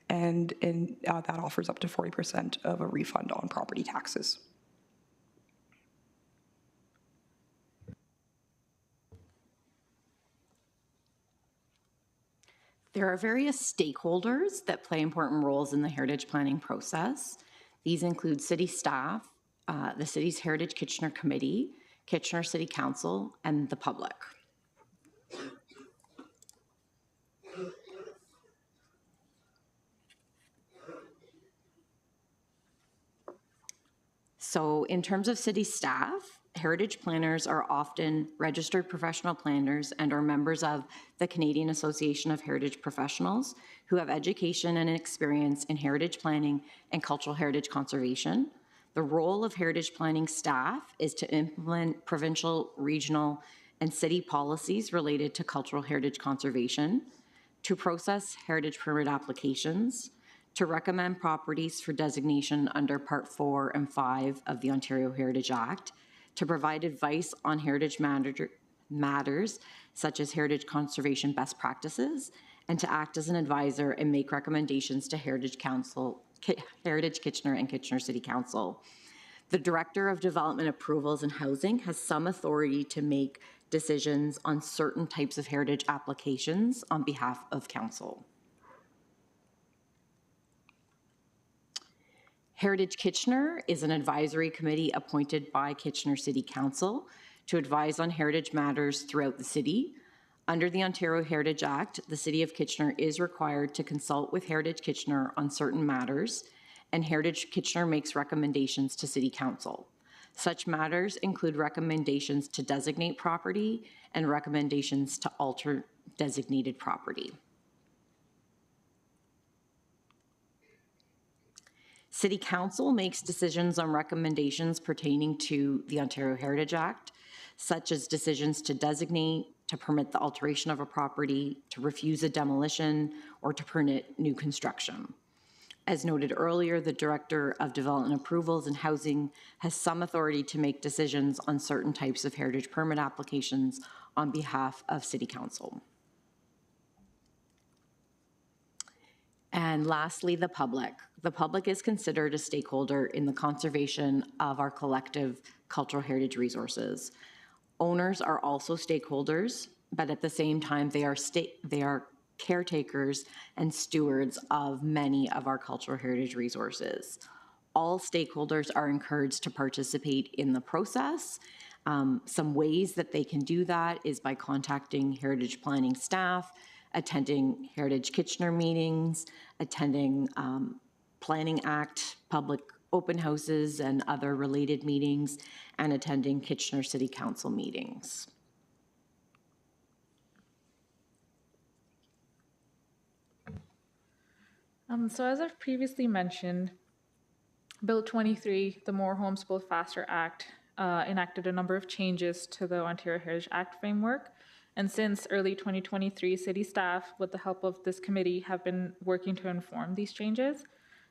and that offers up to 40% of a refund on property taxes. There are various stakeholders that play important roles in the heritage planning process. These include city staff, the city's Heritage Kitchener Committee, Kitchener City Council, and the public. So in terms of city staff, heritage planners are often registered professional planners and are members of the Canadian Association of Heritage Professionals who have education and experience in heritage planning and cultural heritage conservation. The role of heritage planning staff is to implement provincial, regional, and city policies related to cultural heritage conservation, to process heritage permit applications, to recommend properties for designation under Part 4 and 5 of the Ontario Heritage Act, to provide advice on heritage matters such as heritage conservation best practices, and to act as an advisor and make recommendations to Heritage Kitchener and Kitchener City Council. The Director of Development Approvals and Housing has some authority to make decisions on certain types of heritage applications on behalf of Council. Heritage Kitchener is an advisory committee appointed by Kitchener City Council to advise on heritage matters throughout the city. Under the Ontario Heritage Act, the City of Kitchener is required to consult with Heritage Kitchener on certain matters, and Heritage Kitchener makes recommendations to City Council. Such matters include recommendations to designate property and recommendations to alter designated property. City Council makes decisions on recommendations pertaining to the Ontario Heritage Act, such as decisions to designate, to permit the alteration of a property, to refuse a demolition, or to permit new construction. As noted earlier, the Director of Development Approvals and Housing has some authority to make decisions on certain types of heritage permit applications on behalf of City Council. And lastly, the public. The public is considered a stakeholder in the conservation of our collective cultural heritage resources. Owners are also stakeholders, but at the same time, they are caretakers and stewards of many of our cultural heritage resources. All stakeholders are encouraged to participate in the process. Some ways that they can do that is by contacting heritage planning staff, attending Heritage Kitchener meetings, attending Planning Act public open houses and other related meetings, and attending Kitchener City Council meetings. So as I've previously mentioned, Bill 23, the More Homes Built Faster Act, enacted a number of changes to the Ontario Heritage Act framework. And since early 2023, city staff, with the help of this committee, have been working to inform these changes.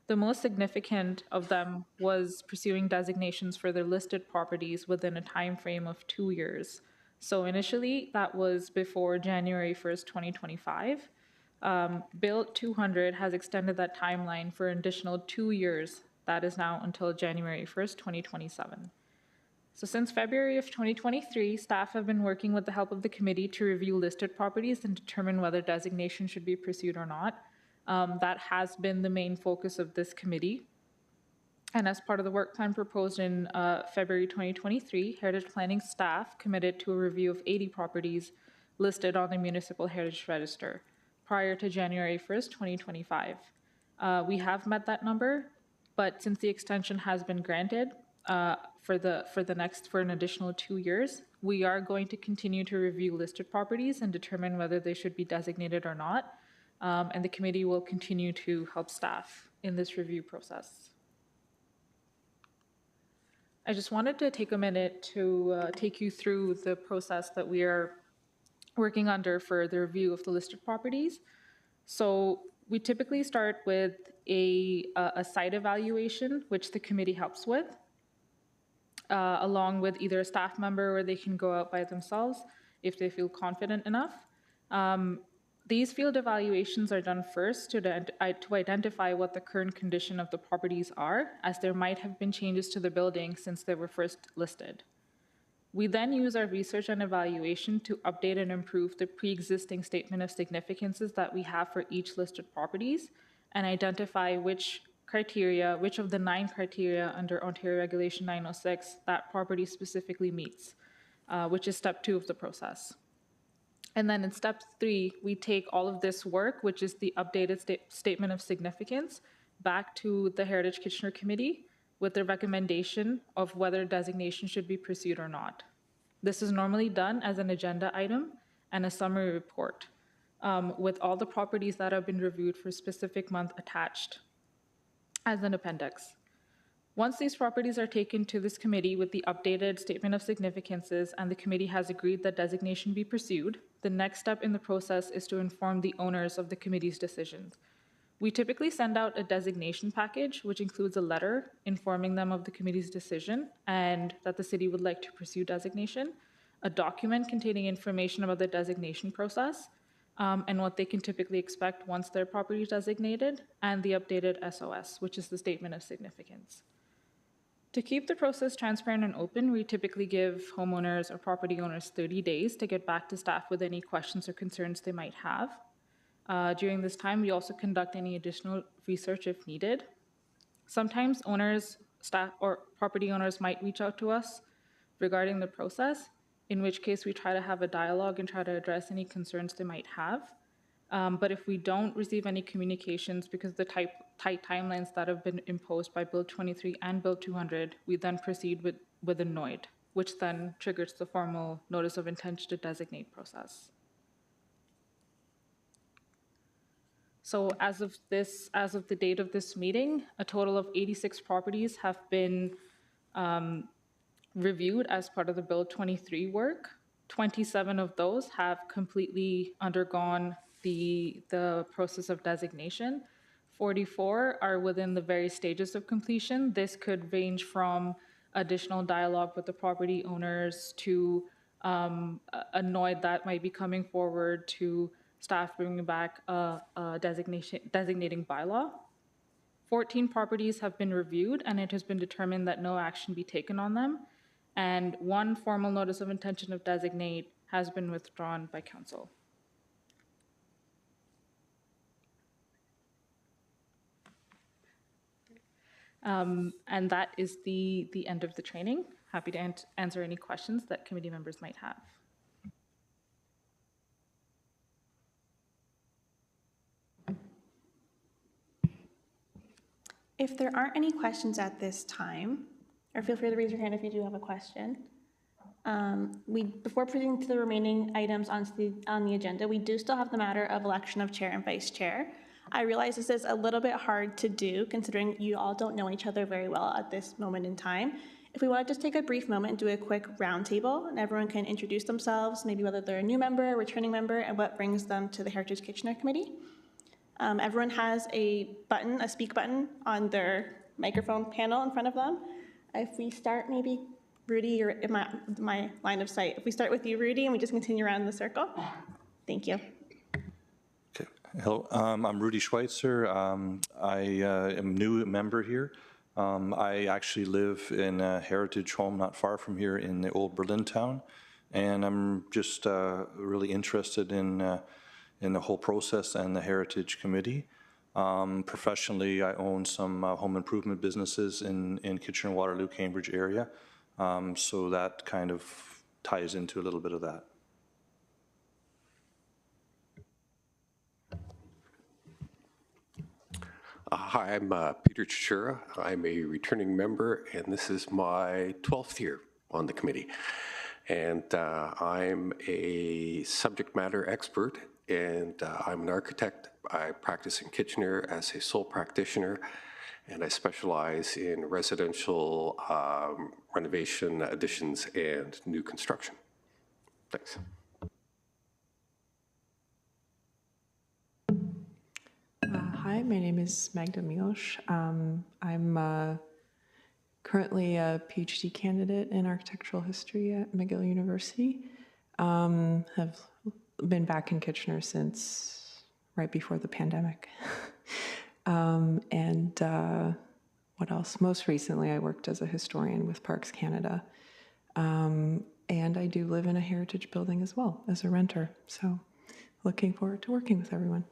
The most significant of them was pursuing designations for their listed properties within a time frame of 2 years. So initially, that was before January 1st, 2025. Bill 200 has extended that timeline for an additional 2 years. That is now until January 1st, 2027. So since February of 2023, staff have been working with the help of the committee to review listed properties and determine whether designation should be pursued or not. That has been the main focus of this committee. And as part of the work plan proposed in February 2023, Heritage Planning staff committed to a review of 80 properties listed on the Municipal Heritage Register prior to January 1st, 2025. We have met that number, but since the extension has been granted for an additional 2 years, we are going to continue to review listed properties and determine whether they should be designated or not. And the committee will continue to help staff in this review process. I just wanted to take a minute to take you through the process that we are working under for the review of the listed properties. So we typically start with a site evaluation, which the committee helps with, along with either a staff member or they can go out by themselves if they feel confident enough. These field evaluations are done first to identify what the current condition of the properties are, as there might have been changes to the building since they were first listed. We then use our research and evaluation to update and improve the pre-existing statement of significances that we have for each listed properties and identify which of the 9 criteria under Ontario Regulation 906 that property specifically meets, which is step 2 of the process. And then in step 3, we take all of this work, which is the updated statement of significance, back to the Heritage Kitchener Committee with the recommendation of whether designation should be pursued or not. This is normally done as an agenda item and a summary report with all the properties that have been reviewed for a specific month attached as an appendix. Once these properties are taken to this committee with the updated statement of significances and the committee has agreed that designation be pursued, the next step in the process is to inform the owners of the committee's decisions. We typically send out a designation package, which includes a letter informing them of the committee's decision and that the city would like to pursue designation, a document containing information about the designation process, and what they can typically expect once their property is designated, and the updated SOS, which is the statement of significance. To keep the process transparent and open, we typically give homeowners or property owners 30 days to get back to staff with any questions or concerns they might have. During this time, we also conduct any additional research if needed. Sometimes owners, staff, or property owners might reach out to us regarding the process, in which case we try to have a dialogue and try to address any concerns they might have. But if we don't receive any communications because of the tight timelines that have been imposed by Bill 23 and Bill 200, we then proceed with a NOID, which then triggers the formal notice of intention to designate process. So as of the date of this meeting, a total of 86 properties have been reviewed as part of the Bill 23 work. 27 of those have completely undergone the process of designation. 44 are within the various stages of completion. This could range from additional dialogue with the property owners to a NOID that might be coming forward to staff bringing back a designating bylaw. 14 properties have been reviewed and it has been determined that no action be taken on them. And 1 formal notice of intention of designate has been withdrawn by council. And that is the end of the training. Happy to answer any questions that committee members might have. If there aren't any questions at this time, or feel free to raise your hand if you do have a question. Before proceeding to the remaining items on the agenda, we do still have the matter of election of chair and vice chair. I realize this is a little bit hard to do considering you all don't know each other very well at this moment in time. If we want to just take a brief moment and do a quick roundtable and everyone can introduce themselves, maybe whether they're a new member, a returning member, and what brings them to the Heritage Kitchener Committee. Everyone has a speak button on their microphone panel in front of them. If we start, maybe Rudy, you're in my line of sight. If we start with you, Rudy, and we just continue around the circle. Thank you. Okay. Hello, I'm Rudy Schweitzer. I am a new member here. I actually live in a heritage home not far from here in the old Berlin town, and I'm just really interested in the whole process and the Heritage Committee. Professionally, I own some home improvement businesses in Kitchener, Waterloo, Cambridge area, so that kind of ties into a little bit of that. Hi, I'm Peter Chichura. I'm a returning member, and this is my 12th year on the committee. And I'm a subject matter expert, and I'm an architect. I practice in Kitchener as a sole practitioner, and I specialize in residential renovation, additions, and new construction. Thanks. Hi, my name is Magda Milosh. I'm currently a PhD candidate in architectural history at McGill University. Have been back in Kitchener since right before the pandemic. What else? Most recently, I worked as a historian with Parks Canada. and I do live in a heritage building as well as a renter. So looking forward to working with everyone.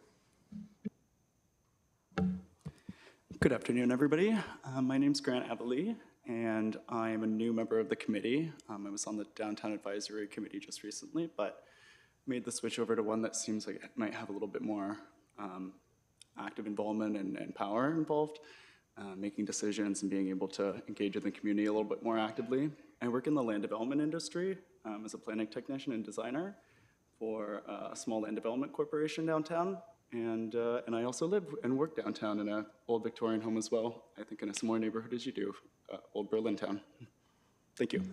Good afternoon, everybody. My name's Grant Abelee, and I am a new member of the committee. I was on the Downtown Advisory Committee just recently, but made the switch over to one that seems like it might have a little bit more active involvement and power involved, making decisions and being able to engage in the community a little bit more actively. I work in the land development industry as a planning technician and designer for a small land development corporation downtown. And I also live and work downtown in an old Victorian home as well, I think in a similar neighborhood as you do, Old Berlin Town. Thank you.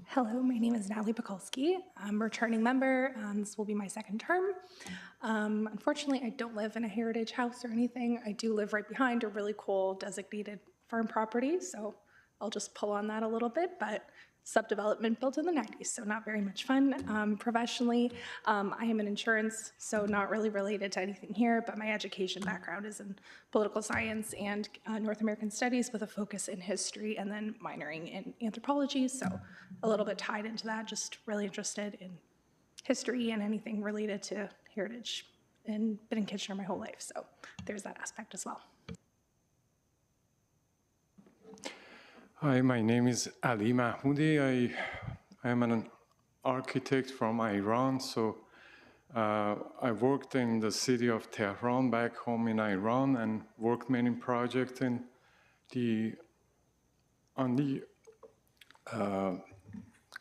Hello, my name is Natalie Pekulski. I'm a returning member. This will be my second term. Unfortunately, I don't live in a heritage house or anything. I do live right behind a really cool designated farm property, so I'll just pull on that a little bit, but subdevelopment built in the 90s, so not very much fun. Professionally, I am in insurance, so not really related to anything here, but my education background is in political science and North American studies with a focus in history and then minoring in anthropology, so a little bit tied into that, just really interested in history and anything related to heritage, and been in Kitchener my whole life, so there's that aspect as well. Hi, my name is Ali Mahmoudi. I am an architect from Iran, so I worked in the city of Tehran back home in Iran and worked many projects on the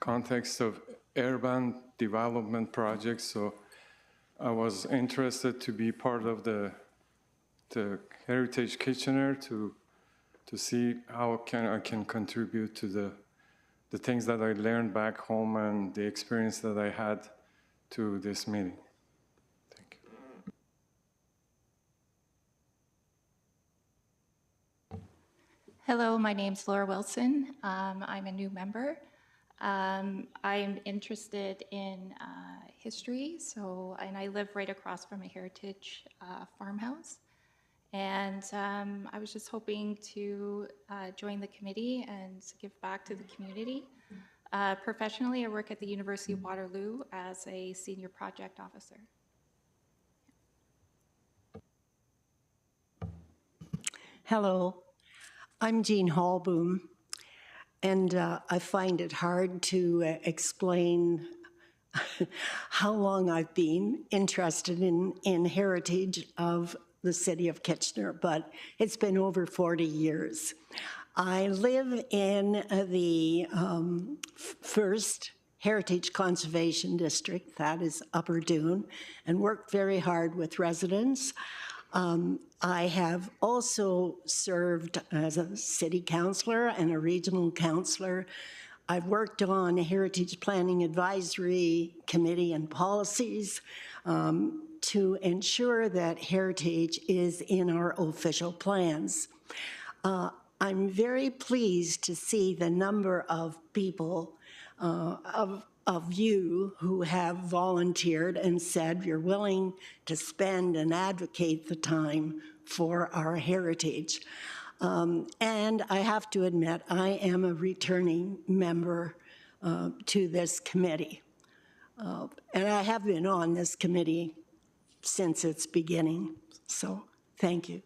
context of urban development projects. So I was interested to be part of the Heritage Kitchener to see how I can contribute to the things that I learned back home and the experience that I had to this meeting. Thank you. Hello, my name's Laura Wilson. I'm a new member. I'm interested in history, and I live right across from a heritage farmhouse. And I was just hoping to join the committee and give back to the community. Professionally, I work at the University of Waterloo as a senior project officer. Hello, I'm Jean Hallboom, and I find it hard to explain how long I've been interested in heritage of the city of Kitchener, but it's been over 40 years. I live in the first Heritage Conservation District, that is Upper Doon, and work very hard with residents. I have also served as a city councillor and a regional councillor. I've worked on a Heritage Planning Advisory Committee and policies to ensure that heritage is in our official plans. I'm very pleased to see the number of people, of you who have volunteered and said you're willing to spend and advocate the time for our heritage. And I have to admit, I am a returning member to this committee. And I have been on this committee since its beginning, so thank you.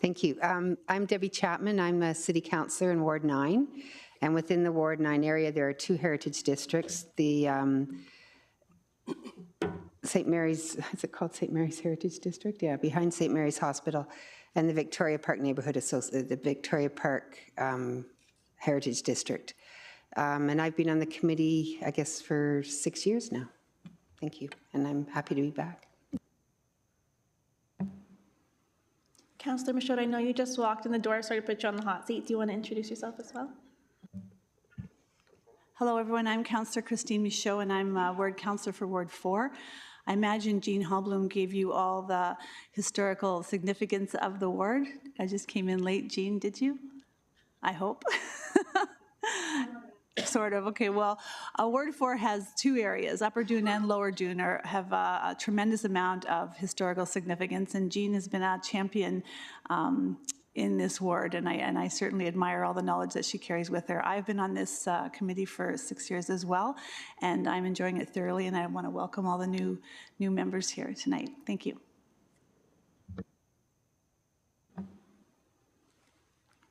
Thank you. I'm Debbie Chapman. I'm a city councillor in Ward 9, and within the Ward 9 area there are two heritage districts, the St. Mary's, is it called St. Mary's Heritage District? Yeah, behind St. Mary's Hospital, and the Victoria Park Neighbourhood Association, the Victoria Park Heritage District. And I've been on the committee, I guess, for 6 years now. Thank you, and I'm happy to be back. Councillor Michaud, I know you just walked in the door, sorry to put you on the hot seat. Do you want to introduce yourself as well? Hello, everyone. I'm Councillor Christine Michaud, and I'm Ward Councillor for Ward 4. I imagine Jean Hallboom gave you all the historical significance of the ward. I just came in late. Jean, did you? I hope. Sort of, okay, well, Ward 4 has two areas, Upper Dune and Lower Dune have a tremendous amount of historical significance, and Jean has been a champion in this ward, and I certainly admire all the knowledge that she carries with her. I've been on this committee for 6 years as well, and I'm enjoying it thoroughly, and I want to welcome all the new members here tonight. Thank you.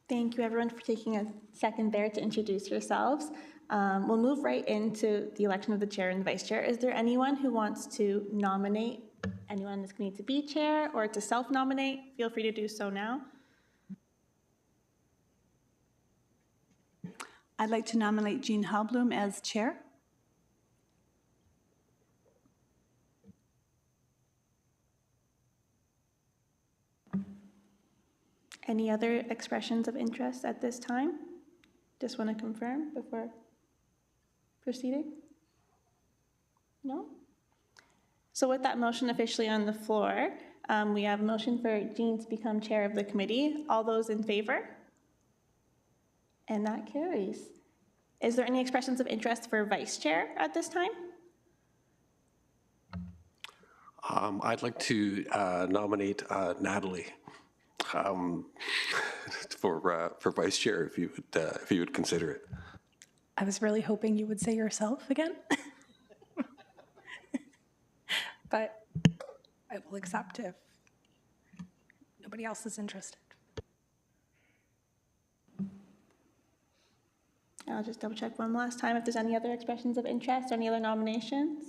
Thank you, everyone, for taking a second there to introduce yourselves. We'll move right into the election of the chair and the vice chair. Is there anyone who wants to nominate anyone in this committee to be chair or to self-nominate? Feel free to do so now. I'd like to nominate Jean Halblum as chair. Any other expressions of interest at this time? Just want to confirm before proceeding? No? So with that motion officially on the floor, we have a motion for Jean to become chair of the committee. All those in favor? And that carries. Is there any expressions of interest for vice chair at this time? I'd like to nominate Natalie for vice chair, if you would consider it. I was really hoping you would say yourself again. But I will accept if nobody else is interested. I'll just double check one last time if there's any other expressions of interest or any other nominations.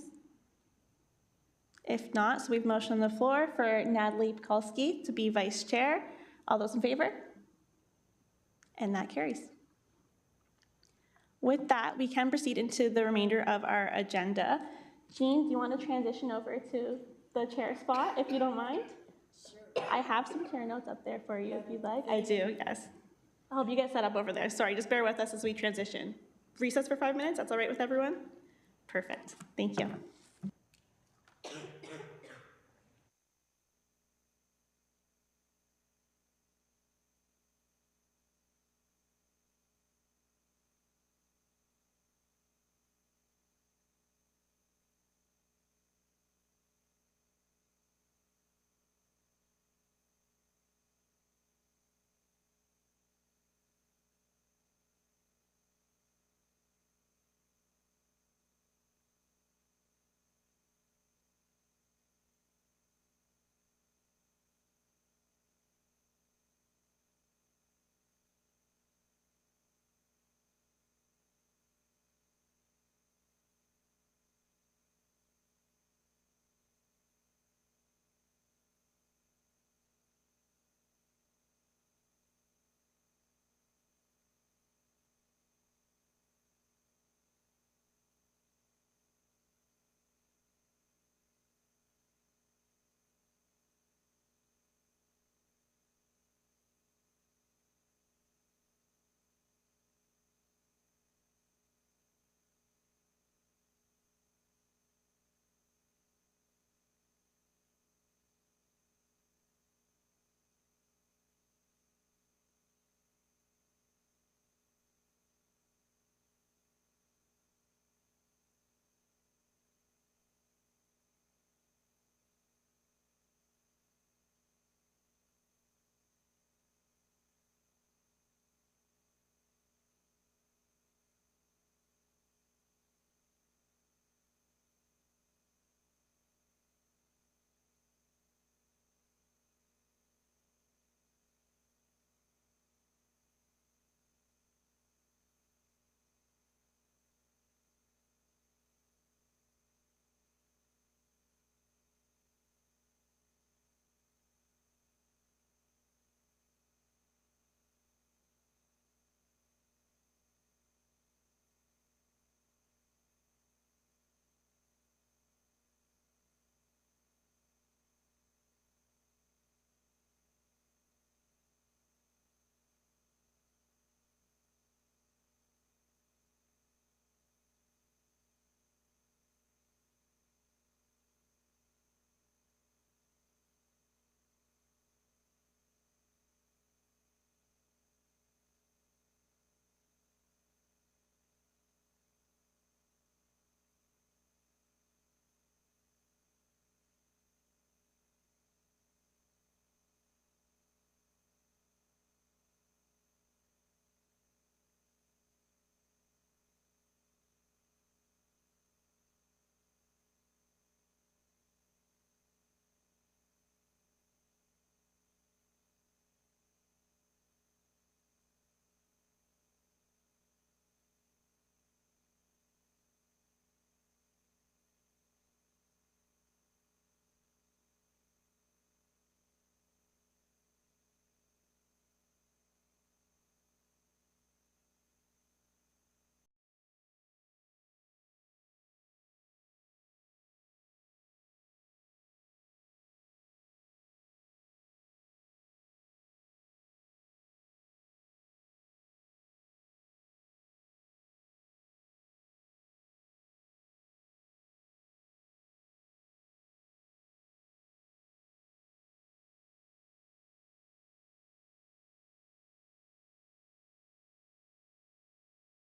If not, so we have a motion on the floor for Natalie Pekulski to be vice chair. All those in favor? And that carries. With that, we can proceed into the remainder of our agenda. Jean, do you want to transition over to the chair spot, if you don't mind? Sure. I have some chair notes up there for you, if you'd like. I do, yes. I hope you get set up over there. Sorry, just bear with us as we transition. Recess for 5 minutes, that's all right with everyone? Perfect, thank you.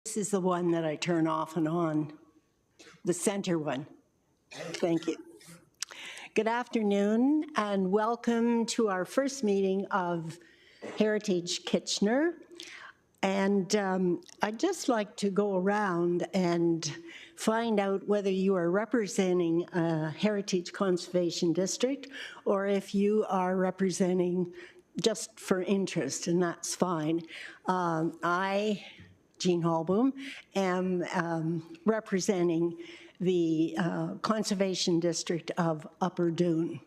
This is the one that I turn off and on, the center one. Thank you. Good afternoon and welcome to our first meeting of Heritage Kitchener. And I'd just like to go around and find out whether you are representing a Heritage Conservation District or if you are representing just for interest, and that's fine. I, Jean Hallboom, am representing the Conservation District of Upper Doon.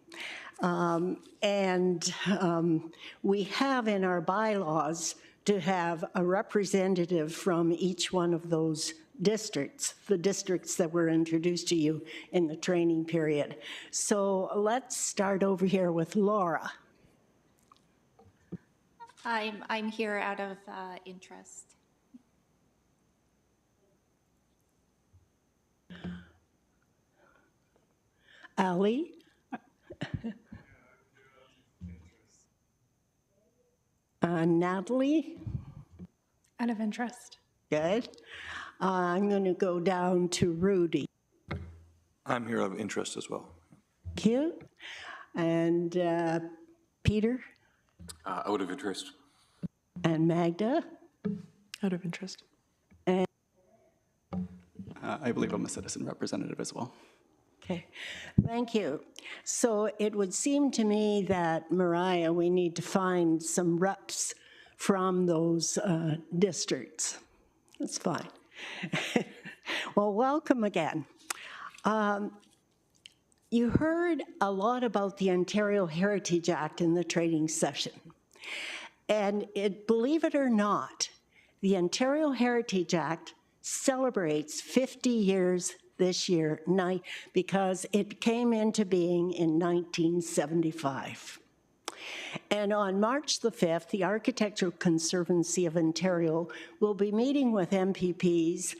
We have in our bylaws to have a representative from each one of those districts, the districts that were introduced to you in the training period. So let's start over here with Laura. I'm here out of interest. Ali? Natalie? Out of interest. Good. I'm going to go down to Rudy. I'm here of interest as well. Cute. And Peter? Out of interest. And Magda? Out of interest. And I believe I'm a citizen representative as well. okay, thank you. So it would seem to me that, Mariah, we need to find some reps from those districts. That's fine. Well, welcome again. You heard a lot about the Ontario Heritage Act in the training session. And believe it or not, the Ontario Heritage Act celebrates 50 years this year because it came into being in 1975. And on March the 5th, the Architectural Conservancy of Ontario will be meeting with MPPs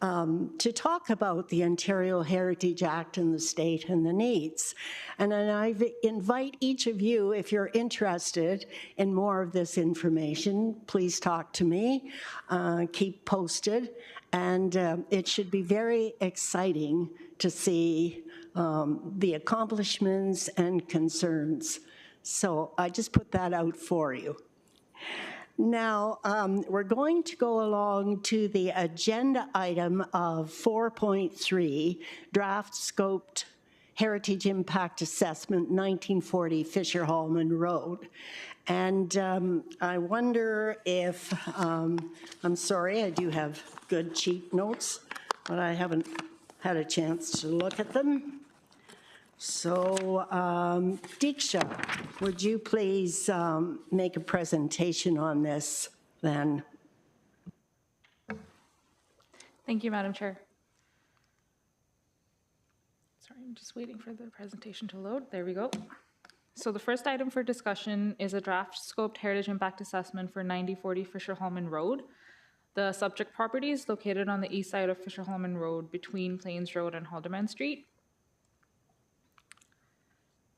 to talk about the Ontario Heritage Act and the state and the needs. And then I invite each of you, if you're interested in more of this information, please talk to me, keep posted, and it should be very exciting to see the accomplishments and concerns. So I just put that out for you. Now, we're going to go along to the agenda item of 4.3, Draft Scoped Heritage Impact Assessment, 1940 Fisher-Hallman Road. And I wonder if, I'm sorry, I do have good cheat notes, but I haven't had a chance to look at them. So, Diksha, would you please make a presentation on this then? Thank you, Madam Chair. Sorry, I'm just waiting for the presentation to load. There we go. So the first item for discussion is a draft scoped heritage impact assessment for 9040 Fisher-Hallman Road. The subject property is located on the east side of Fisher-Hallman Road between Plains Road and Haldeman Street.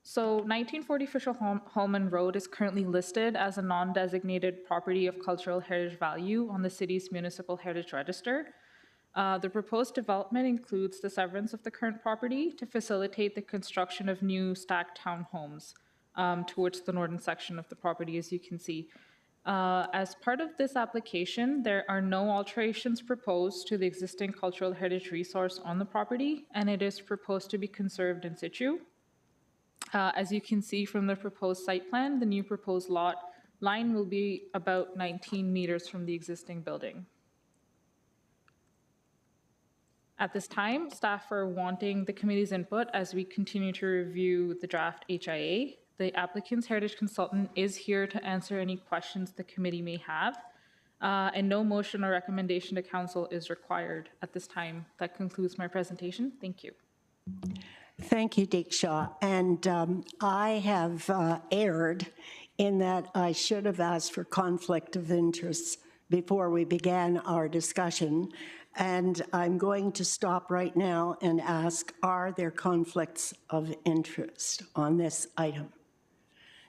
So 1940 Fisher-Hallman Road is currently listed as a non-designated property of cultural heritage value on the city's municipal heritage register. The proposed development includes the severance of the current property to facilitate the construction of new stacked townhomes towards the northern section of the property, as you can see. As part of this application, there are no alterations proposed to the existing cultural heritage resource on the property, and it is proposed to be conserved in situ. As you can see from the proposed site plan, the new proposed lot line will be about 19 meters from the existing building. At this time, staff are wanting the committee's input as we continue to review the draft HIA. The applicant's heritage consultant is here to answer any questions the committee may have, and no motion or recommendation to council is required at this time. That concludes my presentation. Thank you. Thank you, Diksha. And I have erred in that I should have asked for conflict of interest before we began our discussion. And I'm going to stop right now and ask, are there conflicts of interest on this item?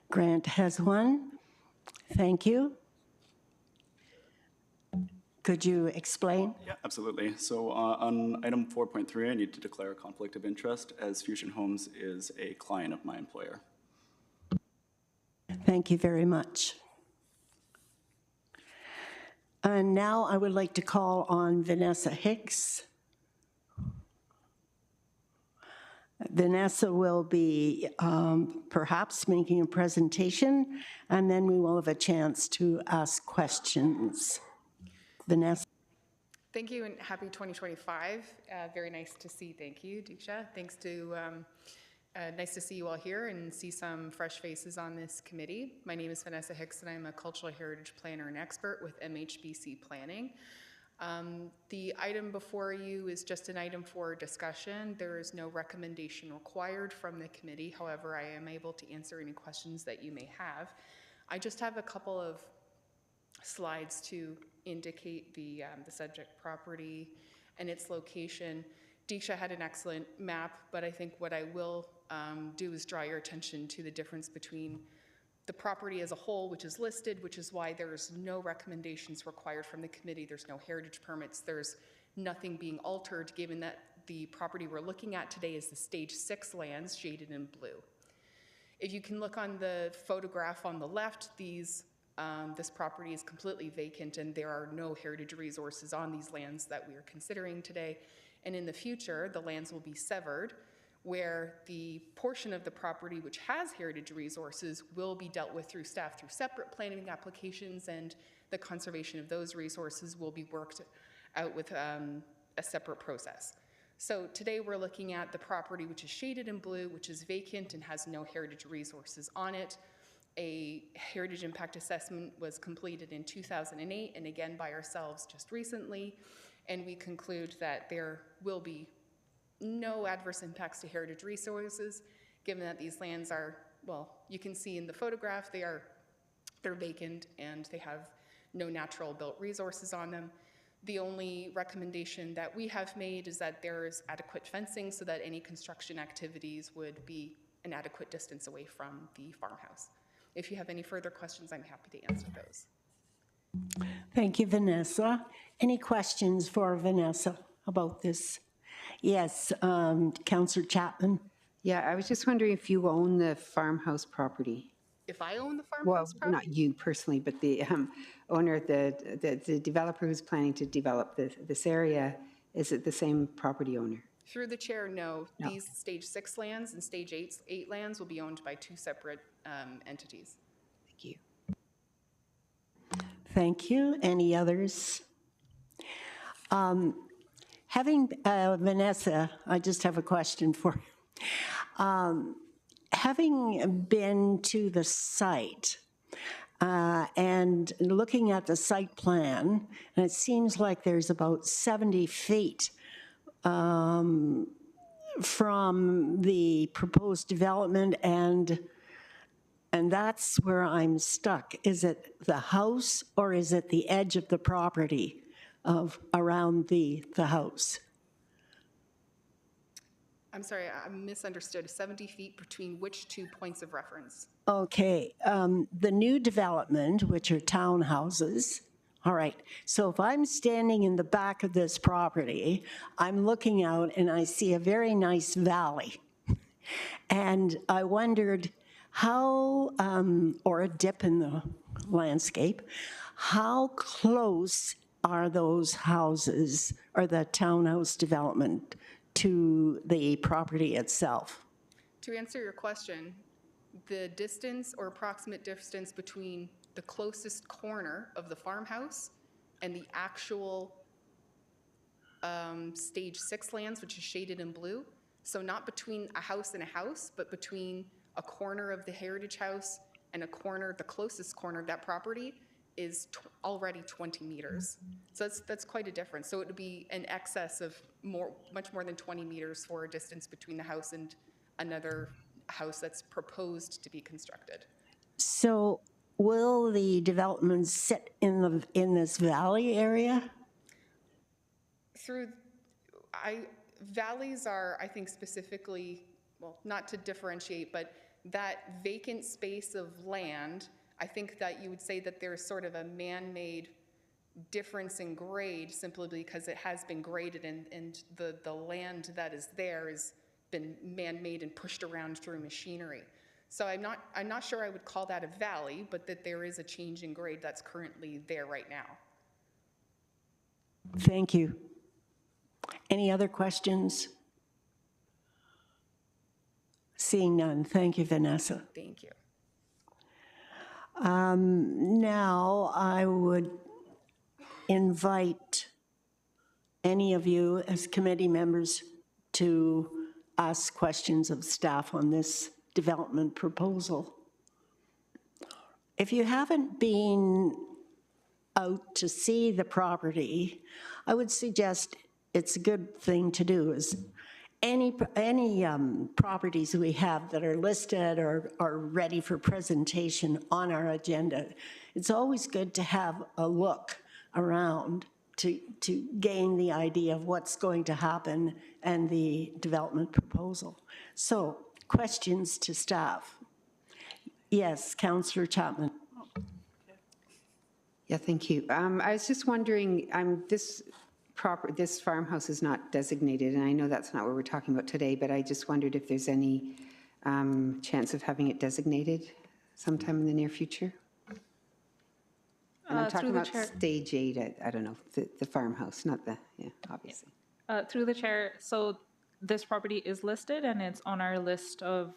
Grant has one. Thank you. Could you explain? Yeah, absolutely. So on item 4.3, I need to declare a conflict of interest as Fusion Homes is a client of my employer. Thank you very much. And now I would like to call on Vanessa Hicks. Vanessa will be perhaps making a presentation, and then we will have a chance to ask questions. Vanessa. Thank you and happy 2025. Very nice to see. Thank you, Diksha. Nice to see you all here and see some fresh faces on this committee. My name is Vanessa Hicks and I'm a cultural heritage planner and expert with MHBC Planning. The item before you is just an item for discussion. There is no recommendation required from the committee. However, I am able to answer any questions that you may have. I just have a couple of slides to indicate the subject property and its location. Diksha had an excellent map, but I think what I will do is draw your attention to the difference between the property as a whole, which is listed, which is why there's no recommendations required from the committee. There's no heritage permits. There's nothing being altered, given that the property we're looking at today is the Stage 6 lands, shaded in blue. If you can look on the photograph on the left, this property is completely vacant and there are no heritage resources on these lands that we are considering today. And in the future, the lands will be severed, where the portion of the property which has heritage resources will be dealt with through staff through separate planning applications, and the conservation of those resources will be worked out with a separate process. So today we're looking at the property which is shaded in blue, which is vacant and has no heritage resources on it. A heritage impact assessment was completed in 2008 and again by ourselves just recently, and we conclude that there will be no adverse impacts to heritage resources, given that these lands are, well, you can see in the photograph, they're vacant and they have no natural built resources on them. The only recommendation that we have made is that there is adequate fencing so that any construction activities would be an adequate distance away from the farmhouse. If you have any further questions, I'm happy to answer those. Thank you, Vanessa. Any questions for Vanessa about this? Yes, Councillor Chapman. Yeah, I was just wondering if you own the farmhouse property. If I own the farmhouse property? Not you personally, but the owner, the developer who's planning to develop this area, is it the same property owner? Through the chair, no. These Stage 6 lands and Stage 8 lands will be owned by two separate entities. Thank you. Thank you. Any others? Vanessa, I just have a question for you. Having been to the site and looking at the site plan, and it seems like there's about 70 feet from the proposed development, and that's where I'm stuck. Is it the house or is it the edge of the property around the house? I'm sorry, I misunderstood. 70 feet between which 2 points of reference? Okay, the new development, which are townhouses. All right, so if I'm standing in the back of this property, I'm looking out and I see a very nice valley. And I wondered how, or a dip in the landscape, how close are those houses or the townhouse development to the property itself? To answer your question, the distance or approximate distance between the closest corner of the farmhouse and the actual Stage 6 lands, which is shaded in blue, so not between a house and a house, but between a corner of the heritage house and a corner, the closest corner of that property, is already 20 meters. So that's quite a difference. So it would be an excess of much more than 20 meters for a distance between the house and another house that's proposed to be constructed. So will the development sit in this valley area? Valleys are, I think, specifically, well, not to differentiate, but that vacant space of land, I think that you would say that there's sort of a man-made difference in grade simply because it has been graded and the land that is there has been man-made and pushed around through machinery. So I'm not sure I would call that a valley, but that there is a change in grade that's currently there right now. Thank you. Any other questions? Seeing none. Thank you, Vanessa. Thank you. Now I would invite any of you as committee members to ask questions of staff on this development proposal. If you haven't been out to see the property, I would suggest it's a good thing to do is any properties we have that are listed or are ready for presentation on our agenda, it's always good to have a look around to gain the idea of what's going to happen and the development proposal. So, questions to staff? Yes, Councillor Chapman. Yeah, thank you. I was just wondering, this farmhouse is not designated, and I know that's not what we're talking about today, but I just wondered if there's any chance of having it designated sometime in the near future? And I'm talking about stage 8, I don't know, the farmhouse, not the, yeah, obviously. Through the chair, so this property is listed and it's on our list of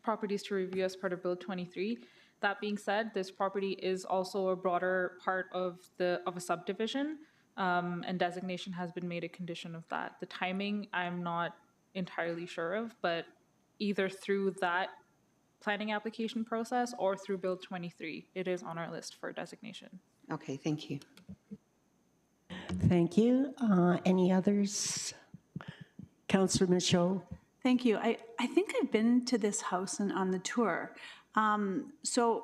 properties to review as part of Bill 23. That being said, this property is also a broader part of a subdivision, and designation has been made a condition of that. The timing, I'm not entirely sure of, but either through that planning application process or through Bill 23, it is on our list for designation. Okay, thank you. Thank you. Any others? Councillor Michaud. Thank you. I think I've been to this house and on the tour. So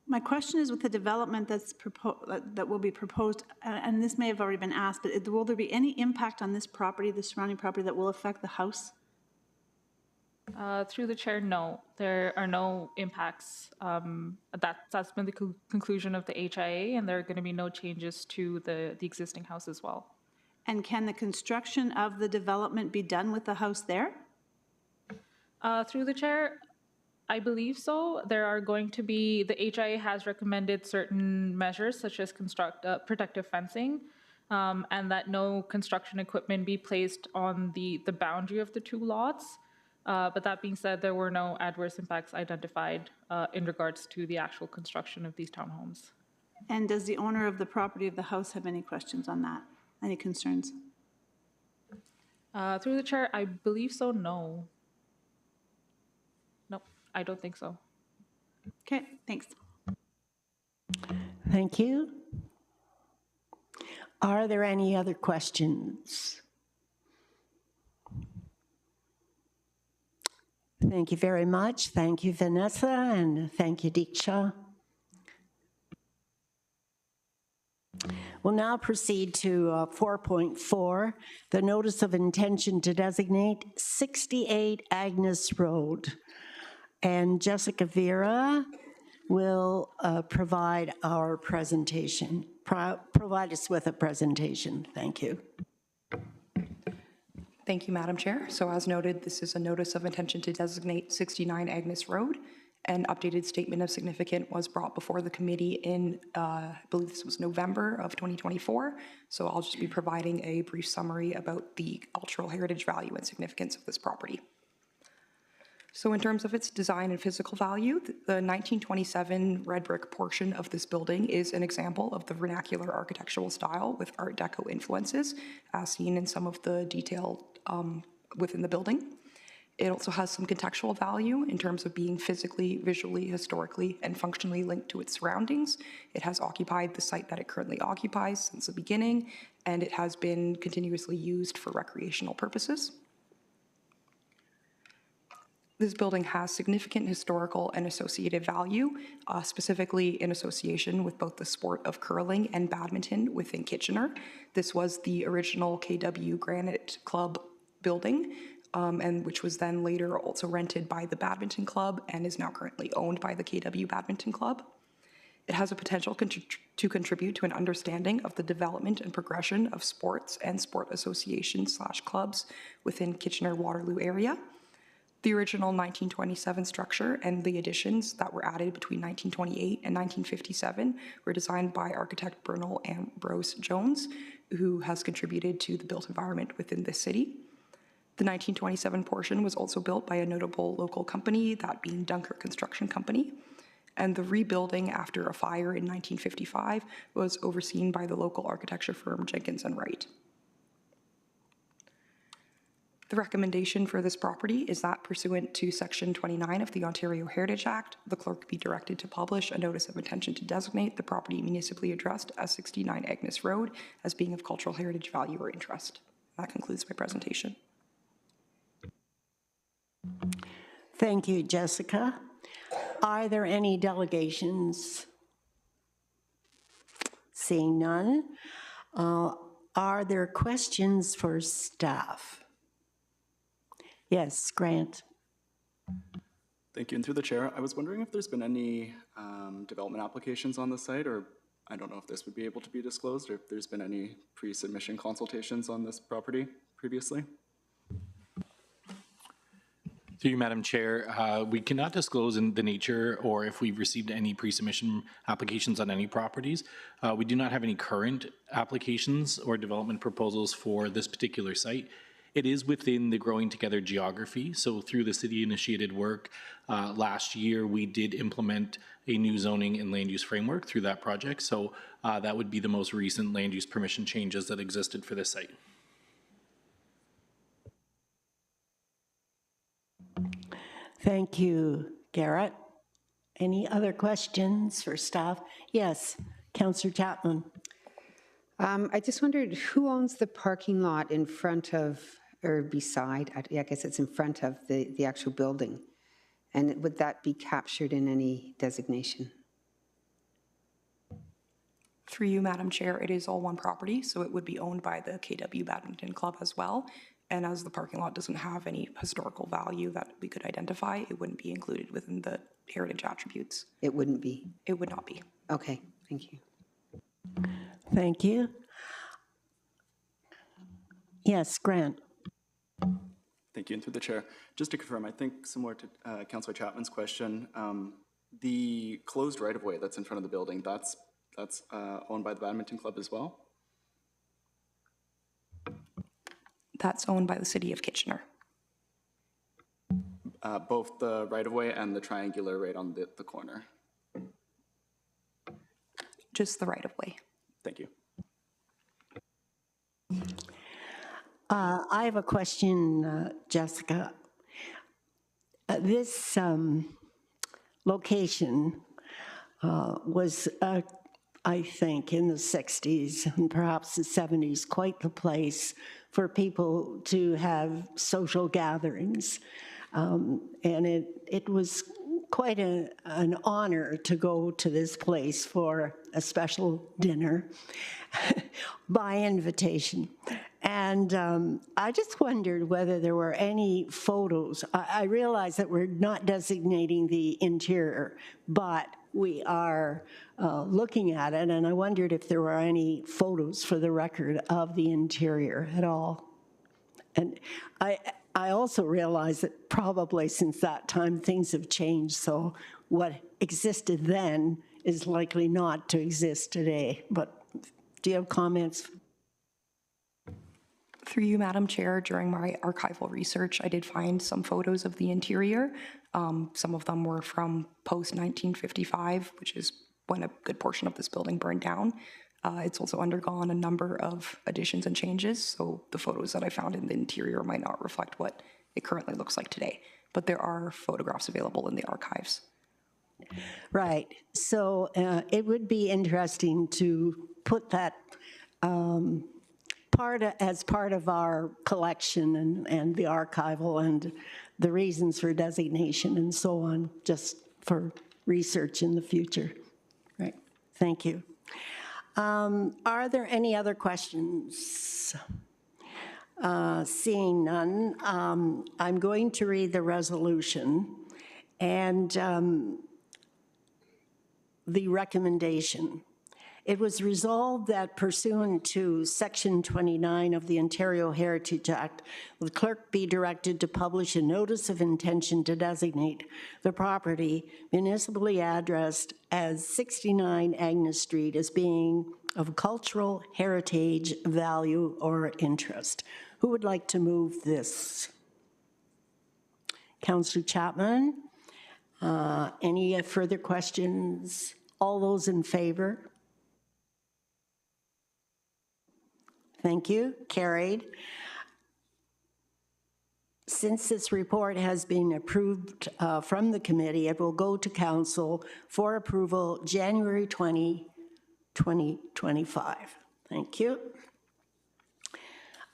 my question is with the development that will be proposed, and this may have already been asked, but will there be any impact on this property, the surrounding property, that will affect the house? Through the chair, no. There are no impacts. That's been the conclusion of the HIA, and there are going to be no changes to the existing house as well. And can the construction of the development be done with the house there? Through the chair, I believe so. There are going to be, the HIA has recommended certain measures such as protective fencing, and that no construction equipment be placed on the boundary of the two lots. But that being said, there were no adverse impacts identified in regards to the actual construction of these townhomes. And does the owner of the property of the house have any questions on that? Any concerns? Through the chair, I believe so, no. Nope, I don't think so. Okay, thanks. Thank you. Are there any other questions? Thank you very much. Thank you, Vanessa, and thank you, Diksha. We'll now proceed to 4.4, the notice of intention to designate 68 Agnes Road. And Jessica Vera will provide our presentation, provide us with a presentation. Thank you. Thank you, Madam Chair. So as noted, this is a notice of intention to designate 69 Agnes Road. An updated statement of significance was brought before the committee in, I believe this was November of 2024. So I'll just be providing a brief summary about the cultural heritage value and significance of this property. So in terms of its design and physical value, the 1927 red brick portion of this building is an example of the vernacular architectural style with Art Deco influences, as seen in some of the detail within the building. It also has some contextual value in terms of being physically, visually, historically, and functionally linked to its surroundings. It has occupied the site that it currently occupies since the beginning, and it has been continuously used for recreational purposes. This building has significant historical and associated value, specifically in association with both the sport of curling and badminton within Kitchener. This was the original KW Granite Club building, and which was then later also rented by the Badminton Club and is now currently owned by the KW Badminton Club. It has a potential to contribute to an understanding of the development and progression of sports and sport associations/clubs within Kitchener-Waterloo area. The original 1927 structure and the additions that were added between 1928 and 1957 were designed by architect Bernal Ambrose Jones, who has contributed to the built environment within this city. The 1927 portion was also built by a notable local company, that being Dunkirk Construction Company, and the rebuilding after a fire in 1955 was overseen by the local architecture firm Jenkins and Wright. The recommendation for this property is that, pursuant to Section 29 of the Ontario Heritage Act, the clerk be directed to publish a notice of intention to designate the property municipally addressed as 69 Agnes Road as being of cultural heritage value or interest. That concludes my presentation. Thank you, Jessica. Are there any delegations? Seeing none. Are there questions for staff? Yes, Grant. Thank you. And through the chair, I was wondering if there's been any development applications on the site, or I don't know if this would be able to be disclosed, or if there's been any pre-submission consultations on this property previously. Through you, Madam Chair, we cannot disclose in the nature or if we've received any pre-submission applications on any properties. We do not have any current applications or development proposals for this particular site. It is within the Growing Together geography, so through the city-initiated work last year, we did implement a new zoning and land use framework through that project, so that would be the most recent land use permission changes that existed for this site. Thank you, Garrett. Any other questions for staff? Yes, Councillor Chapman. I just wondered who owns the parking lot in front of, or beside, I guess it's in front of the actual building. And would that be captured in any designation? Through you, Madam Chair, it is all one property, so it would be owned by the KW Badminton Club as well. And as the parking lot doesn't have any historical value that we could identify, it wouldn't be included within the heritage attributes. It wouldn't be? It would not be. Okay, thank you. Thank you. Yes, Grant. Thank you. And through the chair, just to confirm, I think similar to Councillor Chapman's question, the closed right-of-way that's in front of the building, that's owned by the Badminton Club as well? That's owned by the City of Kitchener. Both the right-of-way and the triangular right on the corner? Just the right-of-way. Thank you. I have a question, Jessica. This location was, I think, in the 60s and perhaps the 70s, quite the place for people to have social gatherings. And it was quite an honor to go to this place for a special dinner by invitation. And I just wondered whether there were any photos. I realize that we're not designating the interior, but we are looking at it, and I wondered if there were any photos for the record of the interior at all. And I also realize that probably since that time things have changed, so what existed then is likely not to exist today. But do you have comments? Through you, Madam Chair, during my archival research, I did find some photos of the interior. Some of them were from post-1955, which is when a good portion of this building burned down. It's also undergone a number of additions and changes, so the photos that I found in the interior might not reflect what it currently looks like today. But there are photographs available in the archives. Right. So it would be interesting to put that as part of our collection and the archival and the reasons for designation and so on, just for research in the future. Right. Thank you. Are there any other questions? Seeing none, I'm going to read the resolution. And the recommendation. It was resolved that pursuant to Section 29 of the Ontario Heritage Act, the clerk be directed to publish a notice of intention to designate the property municipally addressed as 69 Agnes Street as being of cultural heritage value or interest. Who would like to move this? Councillor Chapman. Any further questions? All those in favor? Thank you. Carried. Since this report has been approved from the committee, it will go to council for approval January 20, 2025. Thank you.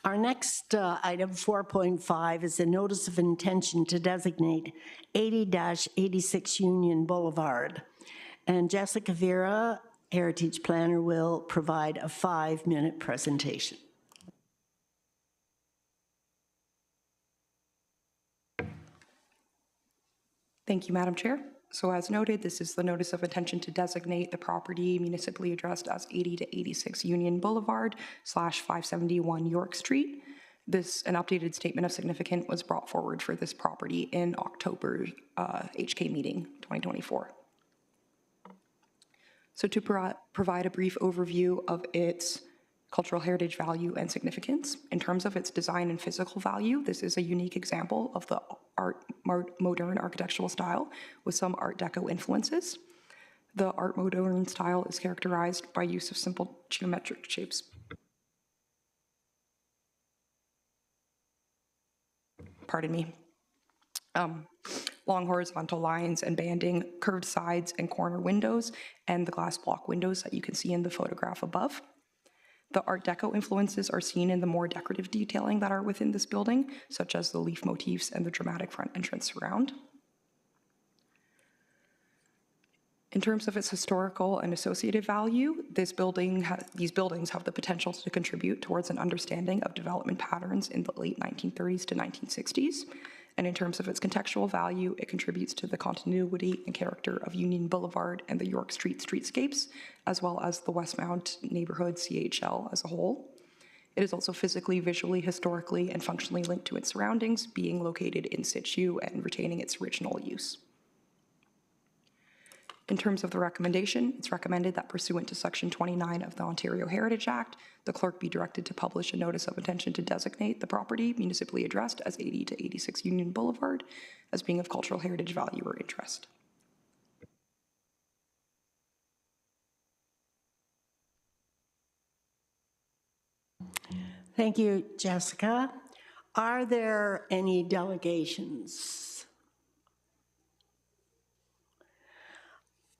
Our next item, 4.5, is a notice of intention to designate 80-86 Union Boulevard. And Jessica Vera, Heritage Planner, will provide a 5-minute presentation. Thank you, Madam Chair. So as noted, this is the notice of intention to designate the property municipally addressed as 80-86 Union Boulevard / 571 York Street. An updated statement of significance was brought forward for this property in October HK meeting 2024. So to provide a brief overview of its cultural heritage value and significance, in terms of its design and physical value, this is a unique example of the modern architectural style with some Art Deco influences. The Art Moderne style is characterized by use of simple geometric shapes. Pardon me. Long horizontal lines and banding, curved sides and corner windows, and the glass block windows that you can see in the photograph above. The Art Deco influences are seen in the more decorative detailing that are within this building, such as the leaf motifs and the dramatic front entrance surround. In terms of its historical and associative value, these buildings have the potential to contribute towards an understanding of development patterns in the late 1930s to 1960s. And in terms of its contextual value, it contributes to the continuity and character of Union Boulevard and the York Street streetscapes, as well as the Westmount neighborhood CHL as a whole. It is also physically, visually, historically, and functionally linked to its surroundings, being located in situ and retaining its original use. In terms of the recommendation, it's recommended that pursuant to Section 29 of the Ontario Heritage Act, the clerk be directed to publish a notice of intention to designate the property municipally addressed as 80-86 Union Boulevard as being of cultural heritage value or interest. Thank you, Jessica. Are there any delegations?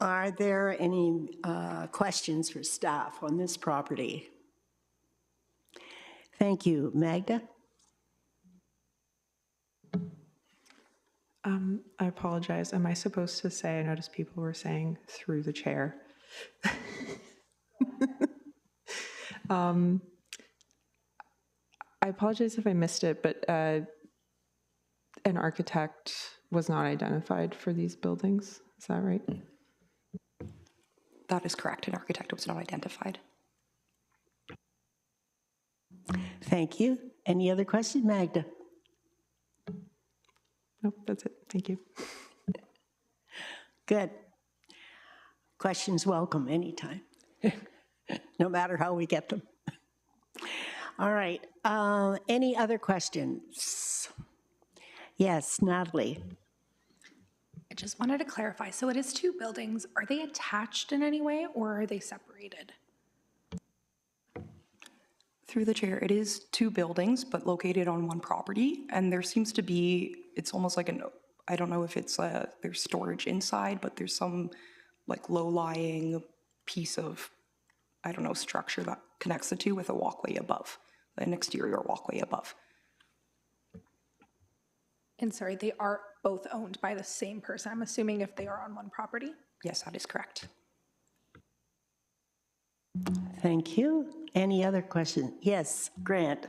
Are there any questions for staff on this property? Thank you. Magda? I apologize. Am I supposed to say, I noticed people were saying through the chair. I apologize if I missed it, but an architect was not identified for these buildings. Is that right? That is correct. An architect was not identified. Thank you. Any other questions, Magda? Nope, that's it. Thank you. Good. Questions welcome anytime, no matter how we get them. All right. Any other questions? Yes, Natalie. I just wanted to clarify. So it is two buildings. Are they attached in any way or are they separated? Through the chair, it is two buildings, but located on one property. And there seems to be, it's almost like I don't know if it's there's storage inside, but there's some like low-lying piece of, I don't know, structure that connects the two with a walkway above, an exterior walkway above. And sorry, they are both owned by the same person, I'm assuming, if they are on one property? Yes, that is correct. Thank you. Any other questions? Yes, Grant.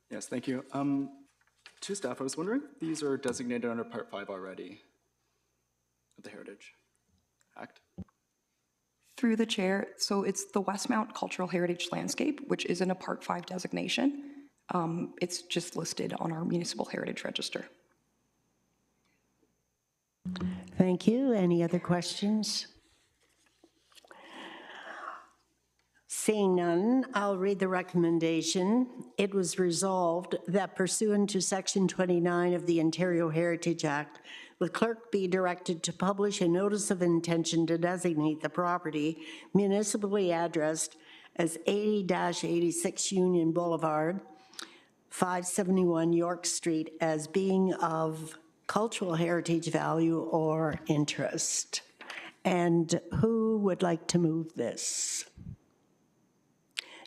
Yes, thank you. To staff, I was wondering if these are designated under Part 5 already of the Heritage Act. Through the chair, so it's the Westmount Cultural Heritage Landscape, which isn't a Part 5 designation. It's just listed on our municipal heritage register. Thank you. Any other questions? Seeing none, I'll read the recommendation. It was resolved that pursuant to Section 29 of the Ontario Heritage Act, the clerk be directed to publish a notice of intention to designate the property municipally addressed as 80-86 Union Boulevard, 571 York Street, as being of cultural heritage value or interest. And who would like to move this?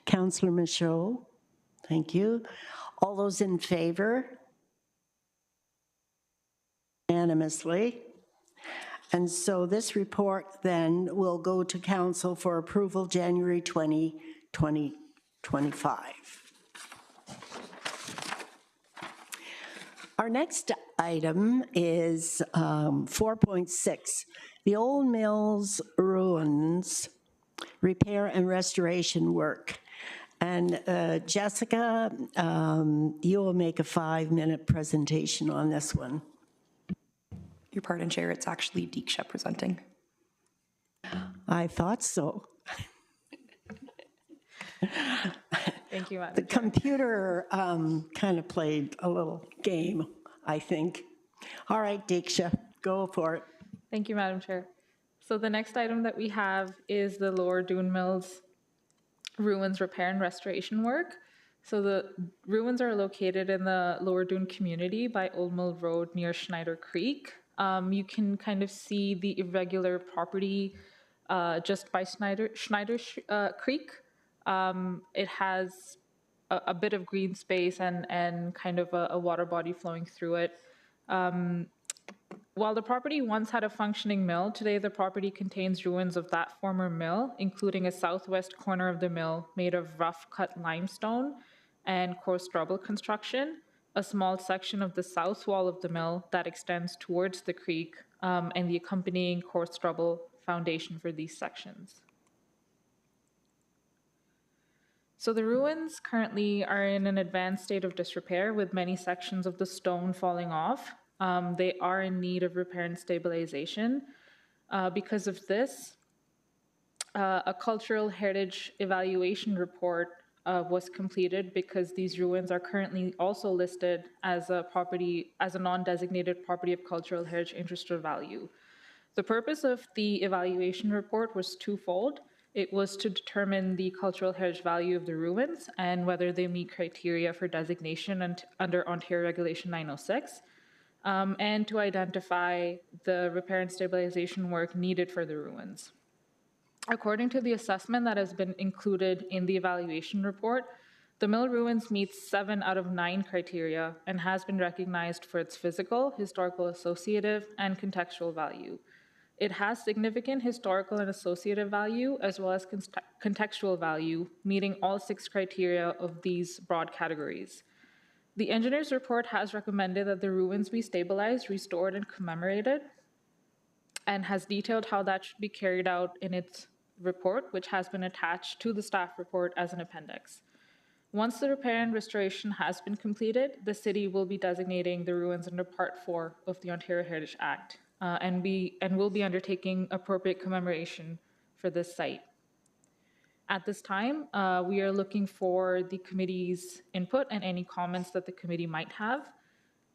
Councillor Michaud, thank you. All those in favor? Unanimously. And so this report then will go to council for approval January 20, 2025. Our next item is 4.6, the Old Mills Ruins Repair and Restoration Work. And Jessica, you will make a 5-minute presentation on this one. Your pardon, Chair, it's actually Deeksha presenting. I thought so. Thank you, Madam The computer kind of played a little game, I think. All right, Deeksha, go for it. Thank you, Madam Chair. So the next item that we have is the Lower Dune Mills Ruins Repair and Restoration Work. So the ruins are located in the Lower Dune community by Old Mill Road near Schneider Creek. You can kind of see the irregular property just by Schneider Creek. It has a bit of green space and kind of a water body flowing through it. While the property once had a functioning mill, today the property contains ruins of that former mill, including a southwest corner of the mill made of rough-cut limestone and coarse rubble construction, a small section of the south wall of the mill that extends towards the creek, and the accompanying coarse rubble foundation for these sections. So the ruins currently are in an advanced state of disrepair, with many sections of the stone falling off. They are in need of repair and stabilization. Because of this, a cultural heritage evaluation report was completed, because these ruins are currently also listed as a property, as a non-designated property of cultural heritage interest or value. The purpose of the evaluation report was twofold. It was to determine the cultural heritage value of the ruins and whether they meet criteria for designation under Ontario Regulation 906. And to identify the repair and stabilization work needed for the ruins. According to the assessment that has been included in the evaluation report, the mill ruins meets 7 out of 9 criteria and has been recognized for its physical, historical, associative, and contextual value. It has significant historical and associative value, as well as contextual value, meeting all 6 criteria of these broad categories. The engineer's report has recommended that the ruins be stabilized, restored, and commemorated, and has detailed how that should be carried out in its report, which has been attached to the staff report as an appendix. Once the repair and restoration has been completed, the city will be designating the ruins under Part 4 of the Ontario Heritage Act, and will be undertaking appropriate commemoration for this site. At this time, we are looking for the committee's input and any comments that the committee might have.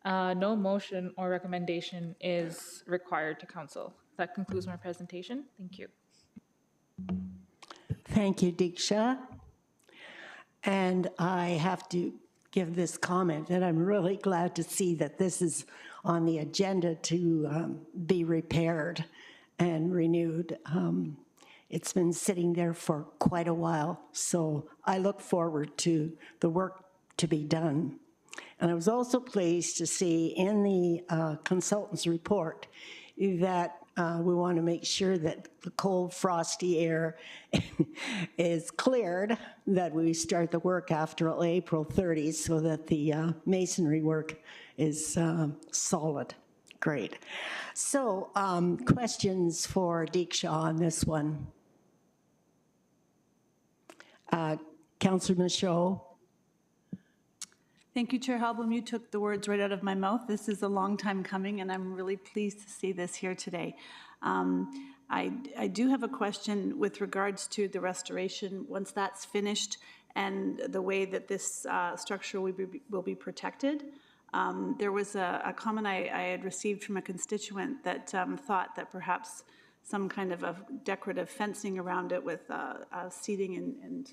No motion or recommendation is required to council. That concludes my presentation. Thank you. Thank you, Deeksha. And I have to give this comment that I'm really glad to see that this is on the agenda to be repaired and renewed. It's been sitting there for quite a while, so I look forward to the work to be done. And I was also pleased to see in the consultant's report that we want to make sure that the cold, frosty air is cleared, that we start the work after April 30th so that the masonry work is solid. Great. So questions for Deeksha on this one? Councillor Michaud. Thank you, Chair Halbum. You took the words right out of my mouth. This is a long time coming, and I'm really pleased to see this here today. I do have a question with regards to the restoration, once that's finished, and the way that this structure will be protected. There was a comment I had received from a constituent that thought that perhaps some kind of a decorative fencing around it with seating and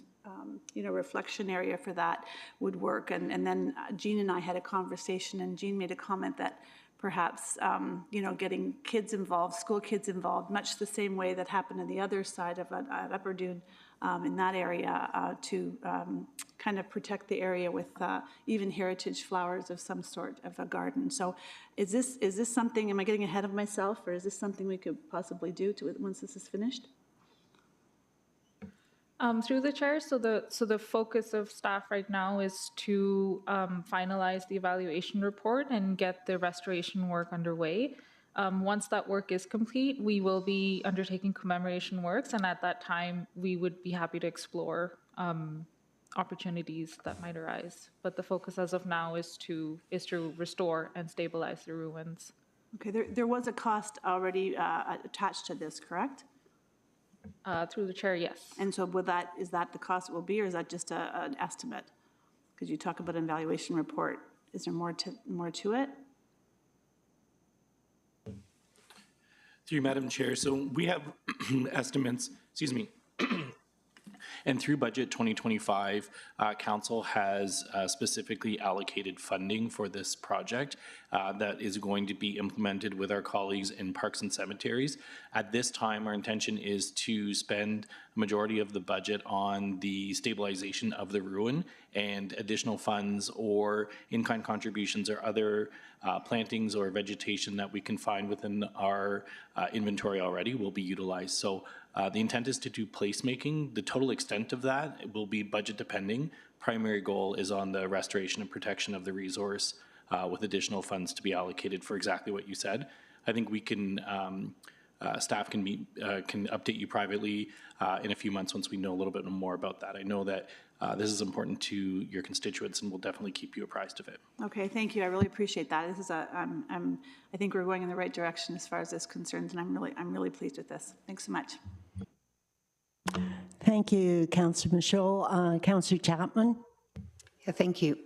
reflection area for that would work. And then Jean and I had a conversation, and Jean made a comment that perhaps, getting kids involved, school kids involved, much the same way that happened on the other side of Upper Dune, in that area, to kind of protect the area with even heritage flowers of some sort of a garden. So is this something, am I getting ahead of myself, or is this something we could possibly do once this is finished? Through the chair, so the focus of staff right now is to finalize the evaluation report and get the restoration work underway. Once that work is complete, we will be undertaking commemoration works, and at that time, we would be happy to explore opportunities that might arise. But the focus as of now is to restore and stabilize the ruins. Okay, there was a cost already attached to this, correct? Through the chair, yes. And so is that the cost it will be, or is that just an estimate? Because you talk about an evaluation report. Is there more to it? Through you, Madam Chair, so we have estimates, excuse me, and through budget 2025, Council has specifically allocated funding for this project that is going to be implemented with our colleagues in Parks and Cemeteries. At this time, our intention is to spend a majority of the budget on the stabilization of the ruin, and additional funds or in-kind contributions or other plantings or vegetation that we can find within our inventory already will be utilized. So the intent is to do placemaking. The total extent of that will be budget depending. Primary goal is on the restoration and protection of the resource with additional funds to be allocated for exactly what you said. I think we can, staff can update you privately in a few months once we know a little bit more about that. I know that this is important to your constituents, and we'll definitely keep you apprised of it. Okay, thank you. I really appreciate that. This is I think we're going in the right direction as far as this concerns, and I'm really pleased with this. Thanks so much. Thank you, Councillor Michaud. Councillor Chapman. Yeah, thank you.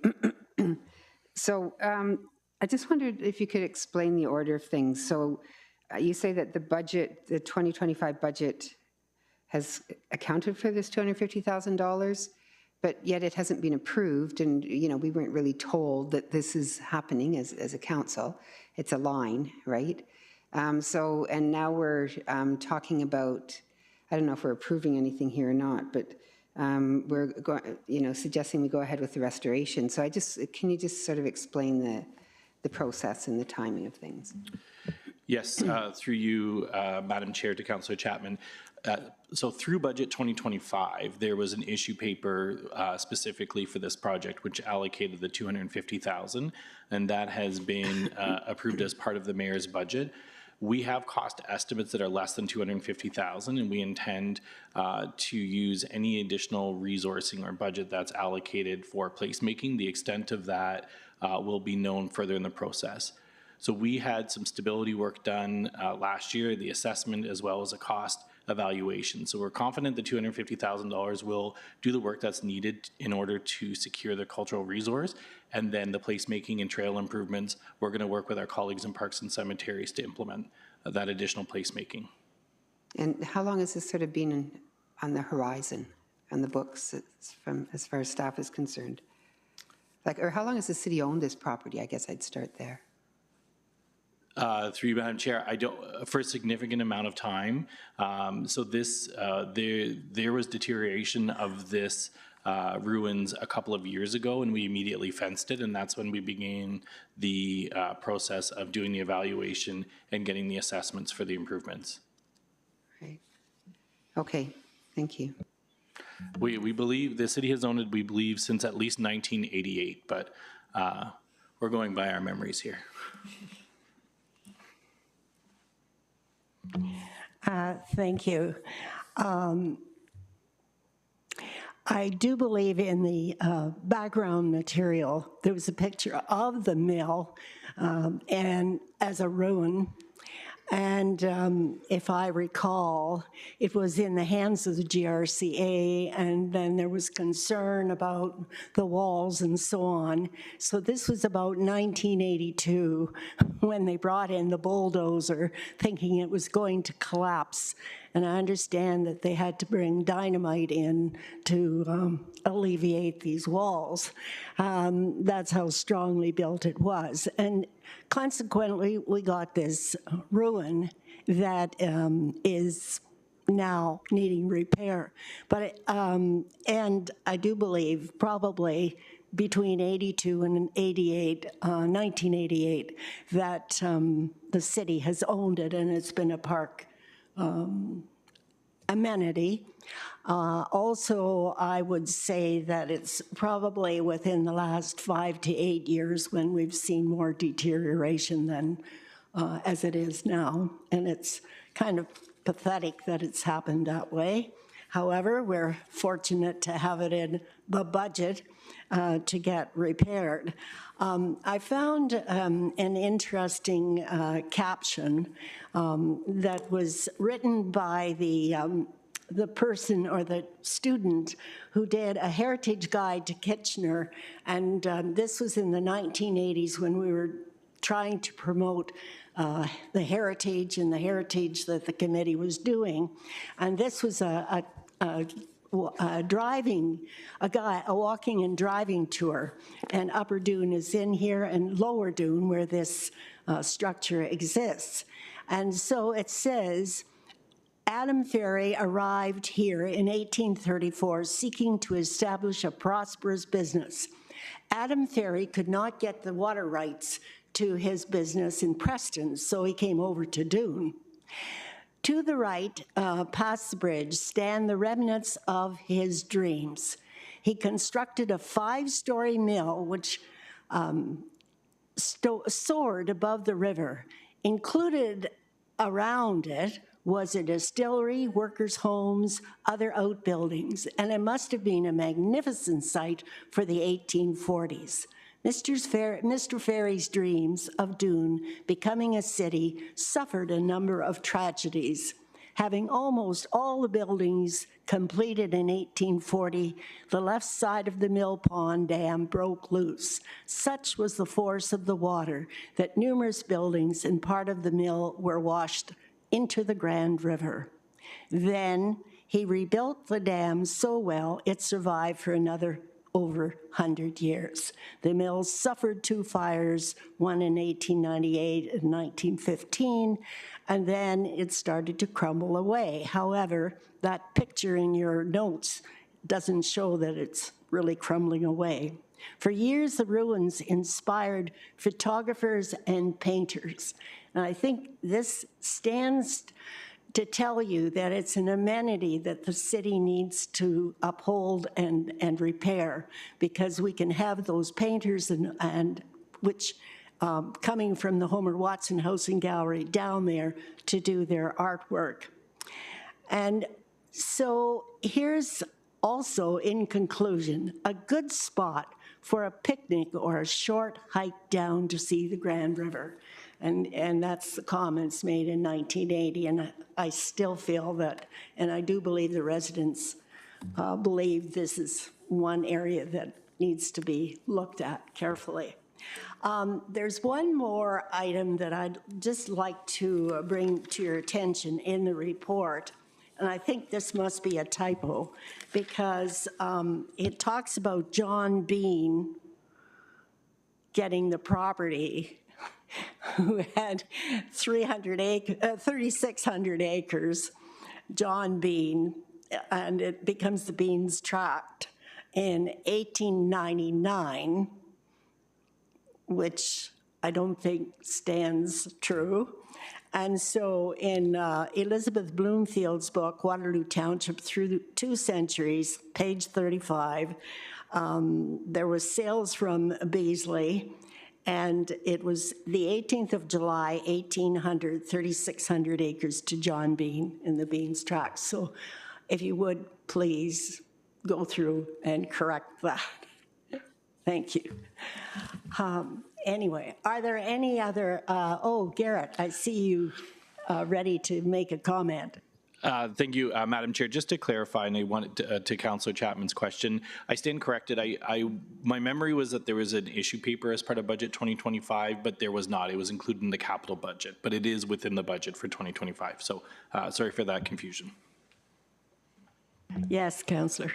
So I just wondered if you could explain the order of things. So you say that the budget, the 2025 budget, has accounted for this $250,000, but yet it hasn't been approved, and we weren't really told that this is happening as a council. It's a line, right? And now we're talking about, I don't know if we're approving anything here or not, but we're suggesting we go ahead with the restoration. So can you just sort of explain the process and the timing of things? Yes, through you, Madam Chair, to Councillor Chapman. So through budget 2025, there was an issue paper specifically for this project, which allocated the $250,000, and that has been approved as part of the mayor's budget. We have cost estimates that are less than $250,000, and we intend to use any additional resourcing or budget that's allocated for placemaking. The extent of that will be known further in the process. So we had some stability work done last year, the assessment as well as a cost evaluation. So we're confident the $250,000 will do the work that's needed in order to secure the cultural resource. And then the placemaking and trail improvements, we're going to work with our colleagues in Parks and Cemeteries to implement that additional placemaking. And how long has this sort of been on the horizon, on the books, as far as staff is concerned? Or how long has the city owned this property? I guess I'd start there. Through you, Madam Chair, for a significant amount of time. So this, there was deterioration of this ruins a couple of years ago, and we immediately fenced it, and that's when we began the process of doing the evaluation and getting the assessments for the improvements. Right. Okay, thank you. We believe, the city has owned it, we believe, since at least 1988, but we're going by our memories here. Thank you. I do believe in the background material, there was a picture of the mill and as a ruin. And if I recall, it was in the hands of the GRCA, and then there was concern about the walls and so on. So this was about 1982 when they brought in the bulldozer, thinking it was going to collapse. And I understand that they had to bring dynamite in to alleviate these walls. That's how strongly built it was. And consequently, we got this ruin that is now needing repair. But and I do believe probably between 82 and 88, 1988, that the city has owned it and it's been a park amenity. Also, I would say that it's probably within the last 5 to 8 years when we've seen more deterioration than as it is now. And it's kind of pathetic that it's happened that way. However, we're fortunate to have it in the budget to get repaired. I found an interesting caption that was written by the person or the student who did a heritage guide to Kitchener, and this was in the 1980s when we were trying to promote the heritage and the heritage that the committee was doing. And this was a walking and driving tour, and Upper Dune is in here, and Lower Dune, where this structure exists. And so it says, Adam Ferry arrived here in 1834 seeking to establish a prosperous business. Adam Ferry could not get the water rights to his business in Preston, so he came over to Dune. To the right, past the bridge, stand the remnants of his dreams. He constructed a 5-story mill which soared above the river. Included around it was a distillery, workers' homes, other outbuildings, and it must have been a magnificent site for the 1840s. Mr. Ferry's dreams of Dune becoming a city suffered a number of tragedies. Having almost all the buildings completed in 1840, the left side of the Mill Pond Dam broke loose. Such was the force of the water that numerous buildings and part of the mill were washed into the Grand River. Then he rebuilt the dam so well it survived for another over 100 years. The mill suffered 2 fires, one in 1898 and 1915, and then it started to crumble away. However, that picture in your notes doesn't show that it's really crumbling away. For years, the ruins inspired photographers and painters. And I think this stands to tell you that it's an amenity that the city needs to uphold and repair, because we can have those painters and which coming from the Homer Watson Housing Gallery down there to do their artwork. And so here's also, in conclusion, a good spot for a picnic or a short hike down to see the Grand River. And that's the comments made in 1980, and I still feel that, and I do believe the residents believe this is one area that needs to be looked at carefully. There's one more item that I'd just like to bring to your attention in the report, and I think this must be a typo, because it talks about John Bean getting the property, who had 3,600 acres, John Bean, and it becomes the Beans Tract in 1899, which I don't think stands true. And so in Elizabeth Bloomfield's book, Waterloo Township Through 2 Centuries, page 35, there was sales from Beasley, and it was the 18th of July, 1800, 3,600 acres to John Bean in the Beans Tract. So if you would, please go through and correct that. Thank you. Anyway, are there any other, oh, Garrett, I see you ready to make a comment. Thank you, Madam Chair. Just to clarify, and I wanted to Councillor Chapman's question, I stand corrected. My memory was that there was an issue paper as part of Budget 2025, but there was not. It was included in the capital budget, but it is within the budget for 2025. So sorry for that confusion. Yes, Councillor.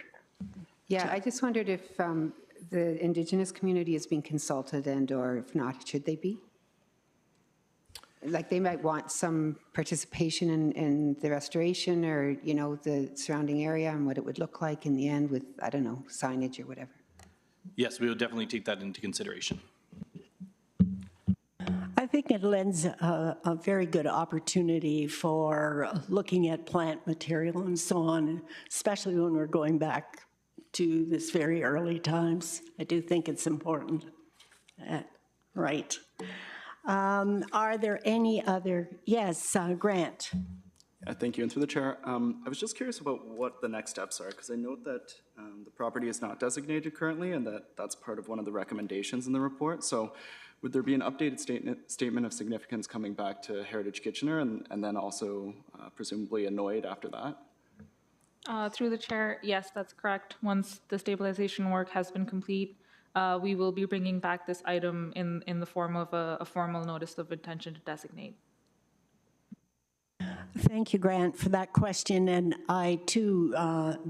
Yeah, I just wondered if the Indigenous community is being consulted, and or if not, should they be? Like they might want some participation in the restoration, or, you know, the surrounding area and what it would look like in the end with, I don't know, signage or whatever. Yes, we will definitely take that into consideration. I think it lends a very good opportunity for looking at plant material and so on, especially when we're going back to this very early times. I do think it's important. Right. Are there any other? Yes, Grant. Yeah, thank you. And through the chair, I was just curious about what the next steps are, because I note that the property is not designated currently, and that's part of one of the recommendations in the report. So would there be an updated statement of significance coming back to Heritage Kitchener, and then also presumably a NOID after that? Through the chair, yes, that's correct. Once the stabilization work has been complete, we will be bringing back this item in the form of a formal notice of intention to designate. Thank you, Grant, for that question. And I, too,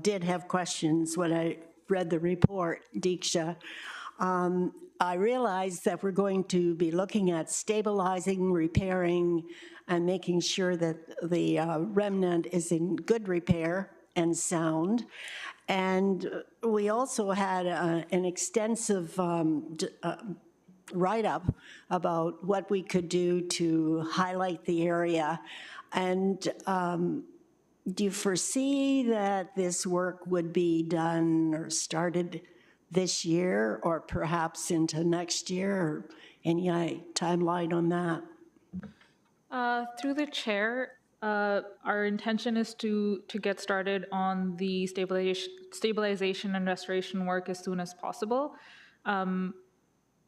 did have questions when I read the report, Deeksha. I realized that we're going to be looking at stabilizing, repairing, and making sure that the remnant is in good repair and sound. And we also had an extensive write-up about what we could do to highlight the area. And do you foresee that this work would be done or started this year, or perhaps into next year, or any timeline on that? Through the chair, our intention is to get started on the stabilization and restoration work as soon as possible.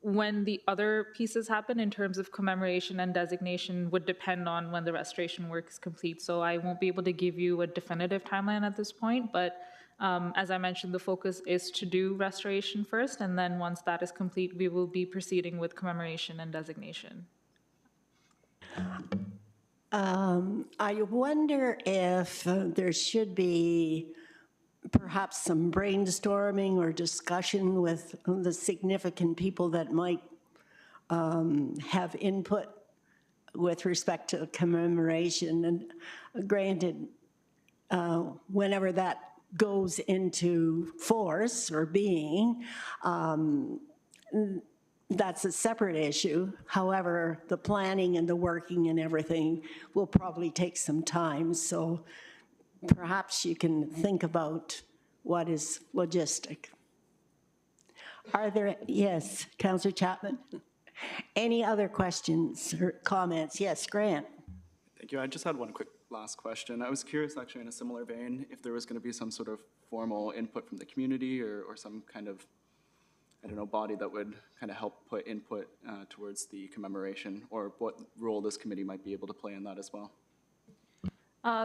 When the other pieces happen in terms of commemoration and designation would depend on when the restoration work is complete. So I won't be able to give you a definitive timeline at this point, but as I mentioned, the focus is to do restoration first, and then once that is complete, we will be proceeding with commemoration and designation. I wonder if there should be perhaps some brainstorming or discussion with the significant people that might have input with respect to commemoration. And granted, whenever that goes into force or being, that's a separate issue. However, the planning and the working and everything will probably take some time. So perhaps you can think about what is logistic. Are there, yes, Councillor Chapman? Any other questions or comments? Yes, Grant. Thank you. I just had one quick last question. I was curious, actually, in a similar vein, if there was going to be some sort of formal input from the community, or some kind of, I don't know, body that would kind of help put input towards the commemoration, or what role this committee might be able to play in that as well.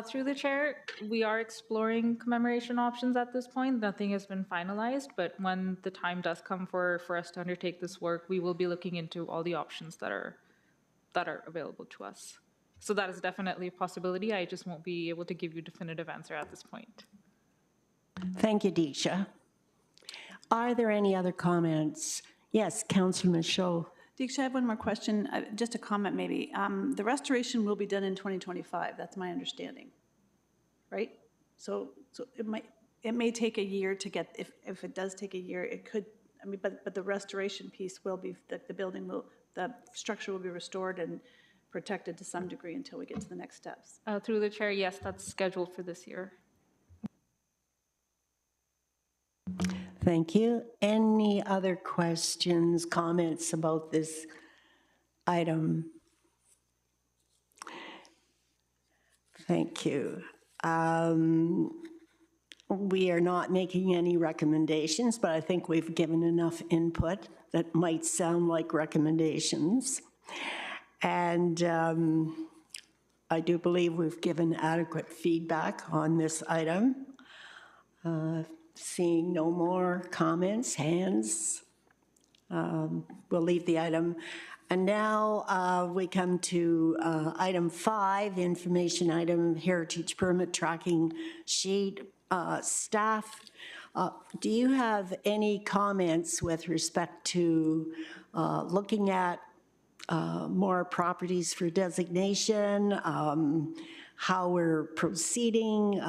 Through the chair, we are exploring commemoration options at this point. Nothing has been finalized, but when the time does come for us to undertake this work, we will be looking into all the options that are available to us. So that is definitely a possibility. I just won't be able to give you a definitive answer at this point. Thank you, Deeksha. Are there any other comments? Yes, Councillor Michaud. Deeksha, I have one more question, just a comment maybe. The restoration will be done in 2025, that's my understanding, right? So it may take a year to get, if it does take a year, it could, I mean, but the restoration piece will be, the structure will be restored and protected to some degree until we get to the next steps. Through the chair, yes, that's scheduled for this year. Thank you. Any other questions, comments about this item? Thank you. we are not making any recommendations, but I think we've given enough input that might sound like recommendations. And I do believe we've given adequate feedback on this item. Seeing no more comments, hands, we'll leave the item. And now we come to item 5, information item, heritage permit tracking sheet. Staff, do you have any comments with respect to looking at more properties for designation, how we're proceeding,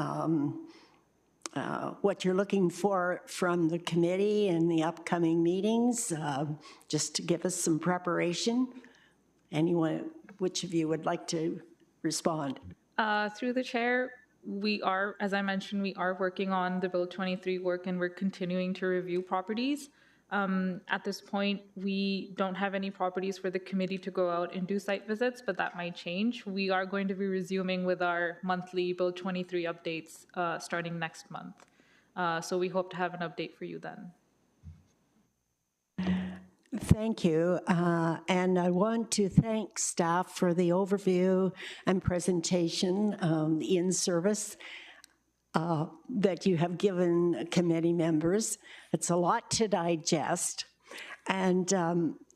what you're looking for from the committee in the upcoming meetings, just to give us some preparation? Anyone, which of you would like to respond? Through the chair, we are, as I mentioned, we are working on the Bill 23 work, and we're continuing to review properties. At this point, we don't have any properties for the committee to go out and do site visits, but that might change. We are going to be resuming with our monthly Bill 23 updates starting next month. So we hope to have an update for you then. Thank you. And I want to thank staff for the overview and presentation in service that you have given committee members. It's a lot to digest. And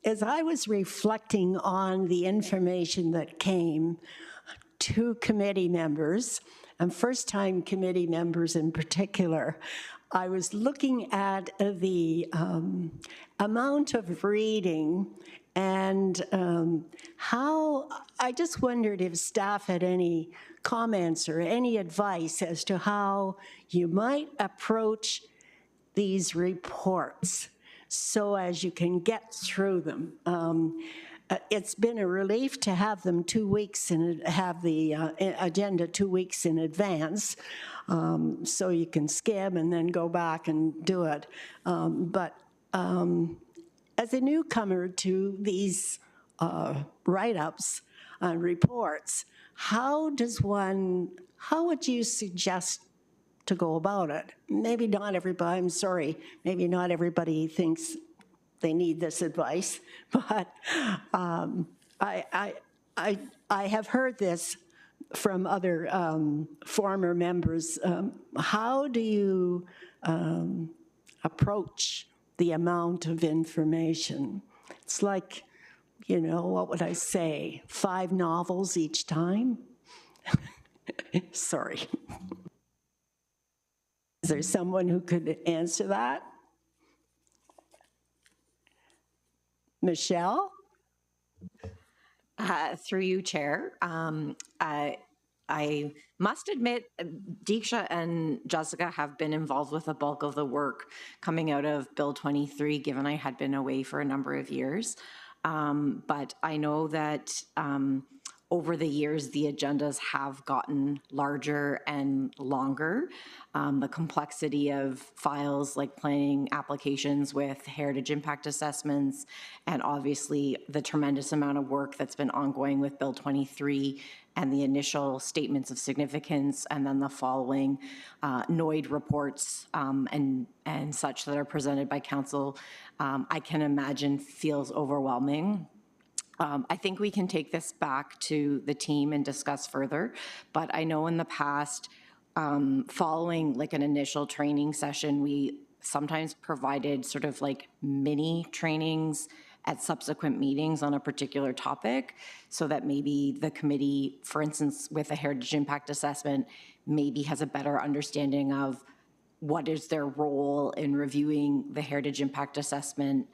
as I was reflecting on the information that came to committee members, and first-time committee members in particular, I was looking at the amount of reading and how, I just wondered if staff had any comments or any advice as to how you might approach these reports so as you can get through them. It's been a relief to have them 2 weeks and have the agenda 2 weeks in advance, so you can skim and then go back and do it. But as a newcomer to these write-ups and reports, how would you suggest to go about it? Maybe not everybody, I'm sorry, maybe not everybody thinks they need this advice, but I have heard this from other former members. How do you approach the amount of information? It's like, you know, what would I say, 5 novels each time? Sorry. Is there someone who could answer that? Michelle? Through you, Chair. I must admit, Deeksha and Jessica have been involved with the bulk of the work coming out of Bill 23, given I had been away for a number of years. But I know that over the years, the agendas have gotten larger and longer. The complexity of files like planning applications with heritage impact assessments, and obviously the tremendous amount of work that's been ongoing with Bill 23 and the initial statements of significance, and then the following NOID reports and such that are presented by council, I can imagine feels overwhelming. I think we can take this back to the team and discuss further, but I know in the past, following like an initial training session, we sometimes provided sort of like mini trainings at subsequent meetings on a particular topic, so that maybe the committee, for instance, with a heritage impact assessment, maybe has a better understanding of what is their role in reviewing the heritage impact assessment,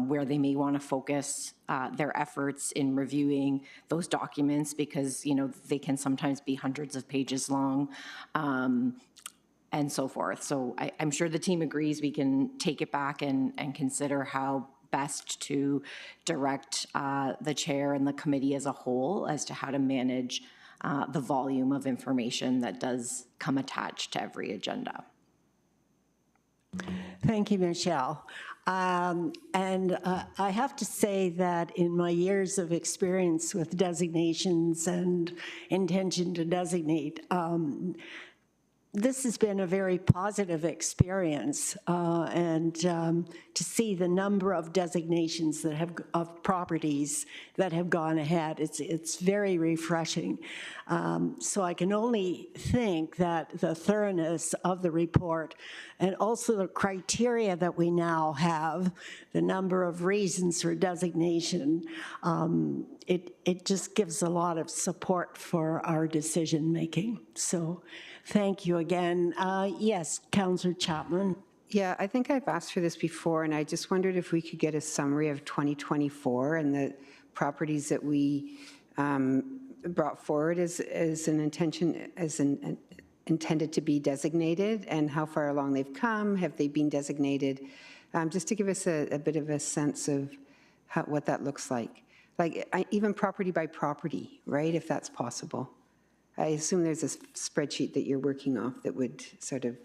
where they may want to focus their efforts in reviewing those documents, because, you know, they can sometimes be hundreds of pages long, and so forth. So I'm sure the team agrees we can take it back and consider how best to direct the chair and the committee as a whole as to how to manage the volume of information that does come attached to every agenda. Thank you, Michelle. I have to say that in my years of experience with designations and intention to designate, this has been a very positive experience, and to see the number of designations that have, of properties that have gone ahead, it's very refreshing. So I can only think that the thoroughness of the report and also the criteria that we now have, the number of reasons for designation, it just gives a lot of support for our decision-making. So thank you again. Yes, Councillor Chapman. Yeah, I think I've asked for this before, and I just wondered if we could get a summary of 2024 and the properties that we brought forward as an intention, intended to be designated, and how far along they've come. Have they been designated? Just to give us a bit of a sense of what that looks like. Even property by property, right, if that's possible. I assume there's a spreadsheet that you're working off that would sort of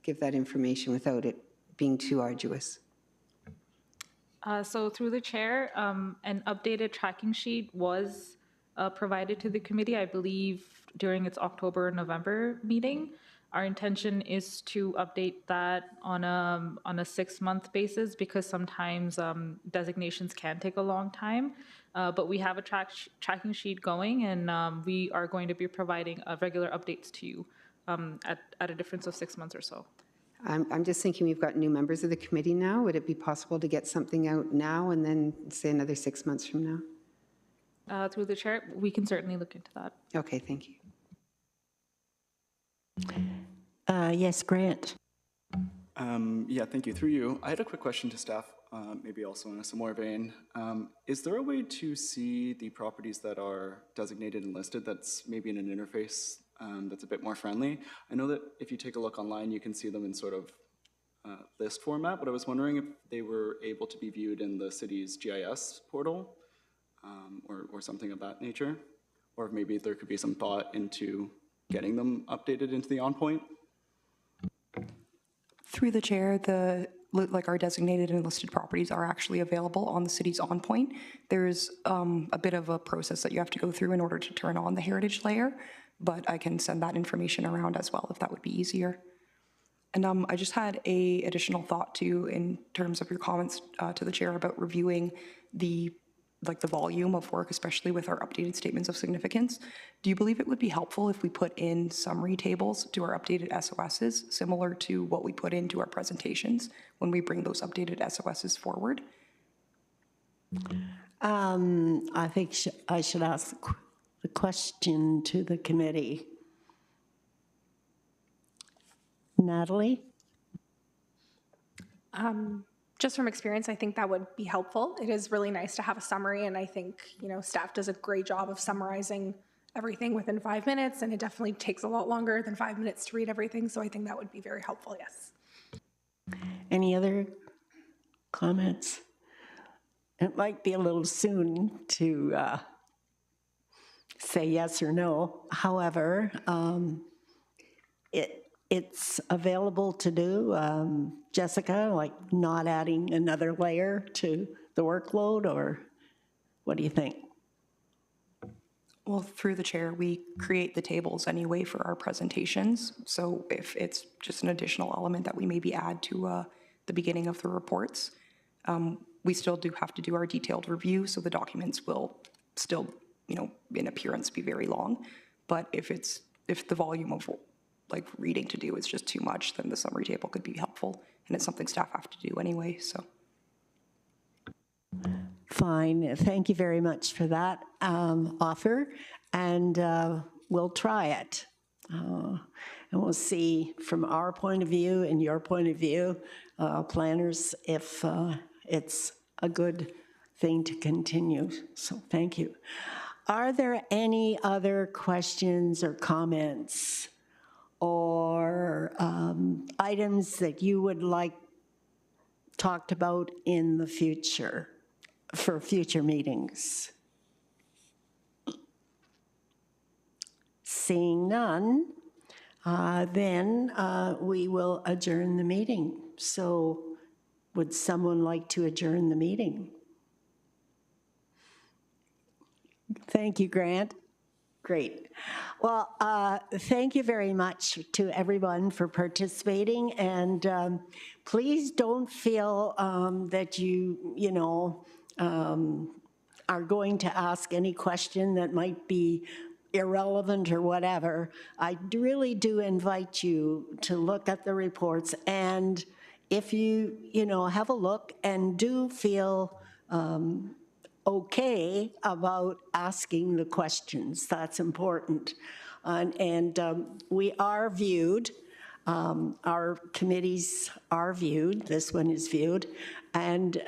give that information without it being too arduous. So through the chair, an updated tracking sheet was provided to the committee, I believe, during its October-November meeting. Our intention is to update that on a 6-month basis, because sometimes designations can take a long time. But we have a tracking sheet going, and we are going to be providing regular updates to you at a difference of 6 months or so. I'm just thinking, we've got new members of the committee now. Would it be possible to get something out now and then say another 6 months from now? Through the chair, we can certainly look into that. Okay, thank you. Yes, Grant. Yeah, thank you. Through you, I had a quick question to staff, maybe also in a similar vein. Is there a way to see the properties that are designated and listed that's maybe in an interface that's a bit more friendly? I know that if you take a look online, you can see them in sort of list format, but I was wondering if they were able to be viewed in the city's GIS portal or something of that nature, or if maybe there could be some thought into getting them updated into the OnPoint. Through the chair, our designated and listed properties are actually available on the city's OnPoint. There's a bit of a process that you have to go through in order to turn on the heritage layer, but I can send that information around as well if that would be easier. And I just had a additional thought too in terms of your comments to the chair about reviewing the volume of work, especially with our updated statements of significance. Do you believe it would be helpful if we put in summary tables to our updated SOSs, similar to what we put into our presentations when we bring those updated SOSs forward? I think I should ask the question to the committee. Natalie? Just from experience, I think that would be helpful. It is really nice to have a summary, and I think, staff does a great job of summarizing everything within 5 minutes, and it definitely takes a lot longer than 5 minutes to read everything, so I think that would be very helpful, yes. Any other comments? It might be a little soon to say yes or no. However, it's available to do. Jessica, not adding another layer to the workload, or what do you think? Well, through the chair, we create the tables anyway for our presentations. So if it's just an additional element that we maybe add to the beginning of the reports, we still do have to do our detailed review, so the documents will still, in appearance be very long. But if the volume of reading to do is just too much, then the summary table could be helpful, and it's something staff have to do anyway, so. Fine, thank you very much for that offer, and we'll try it. And we'll see from our point of view and your point of view, planners, if it's a good thing to continue, so thank you. Are there any other questions or comments or items that you would like talked about in the future, for future meetings? Seeing none, then we will adjourn the meeting. So would someone like to adjourn the meeting? Thank you, Grant. Great. Well, thank you very much to everyone for participating, and please don't feel that you know, are going to ask any question that might be irrelevant or whatever. I really do invite you to look at the reports, and if you know, have a look and do feel okay about asking the questions. That's important. And we are viewed, our committees are viewed, this one is viewed, and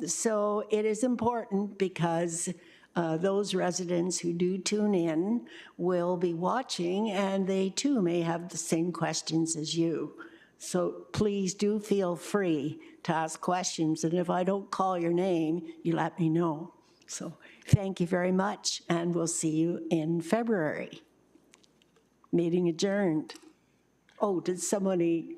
so it is important because those residents who do tune in will be watching, and they too may have the same questions as you. So please do feel free to ask questions, and if I don't call your name, you let me know. So thank you very much, and we'll see you in February. Meeting adjourned. Oh, did somebody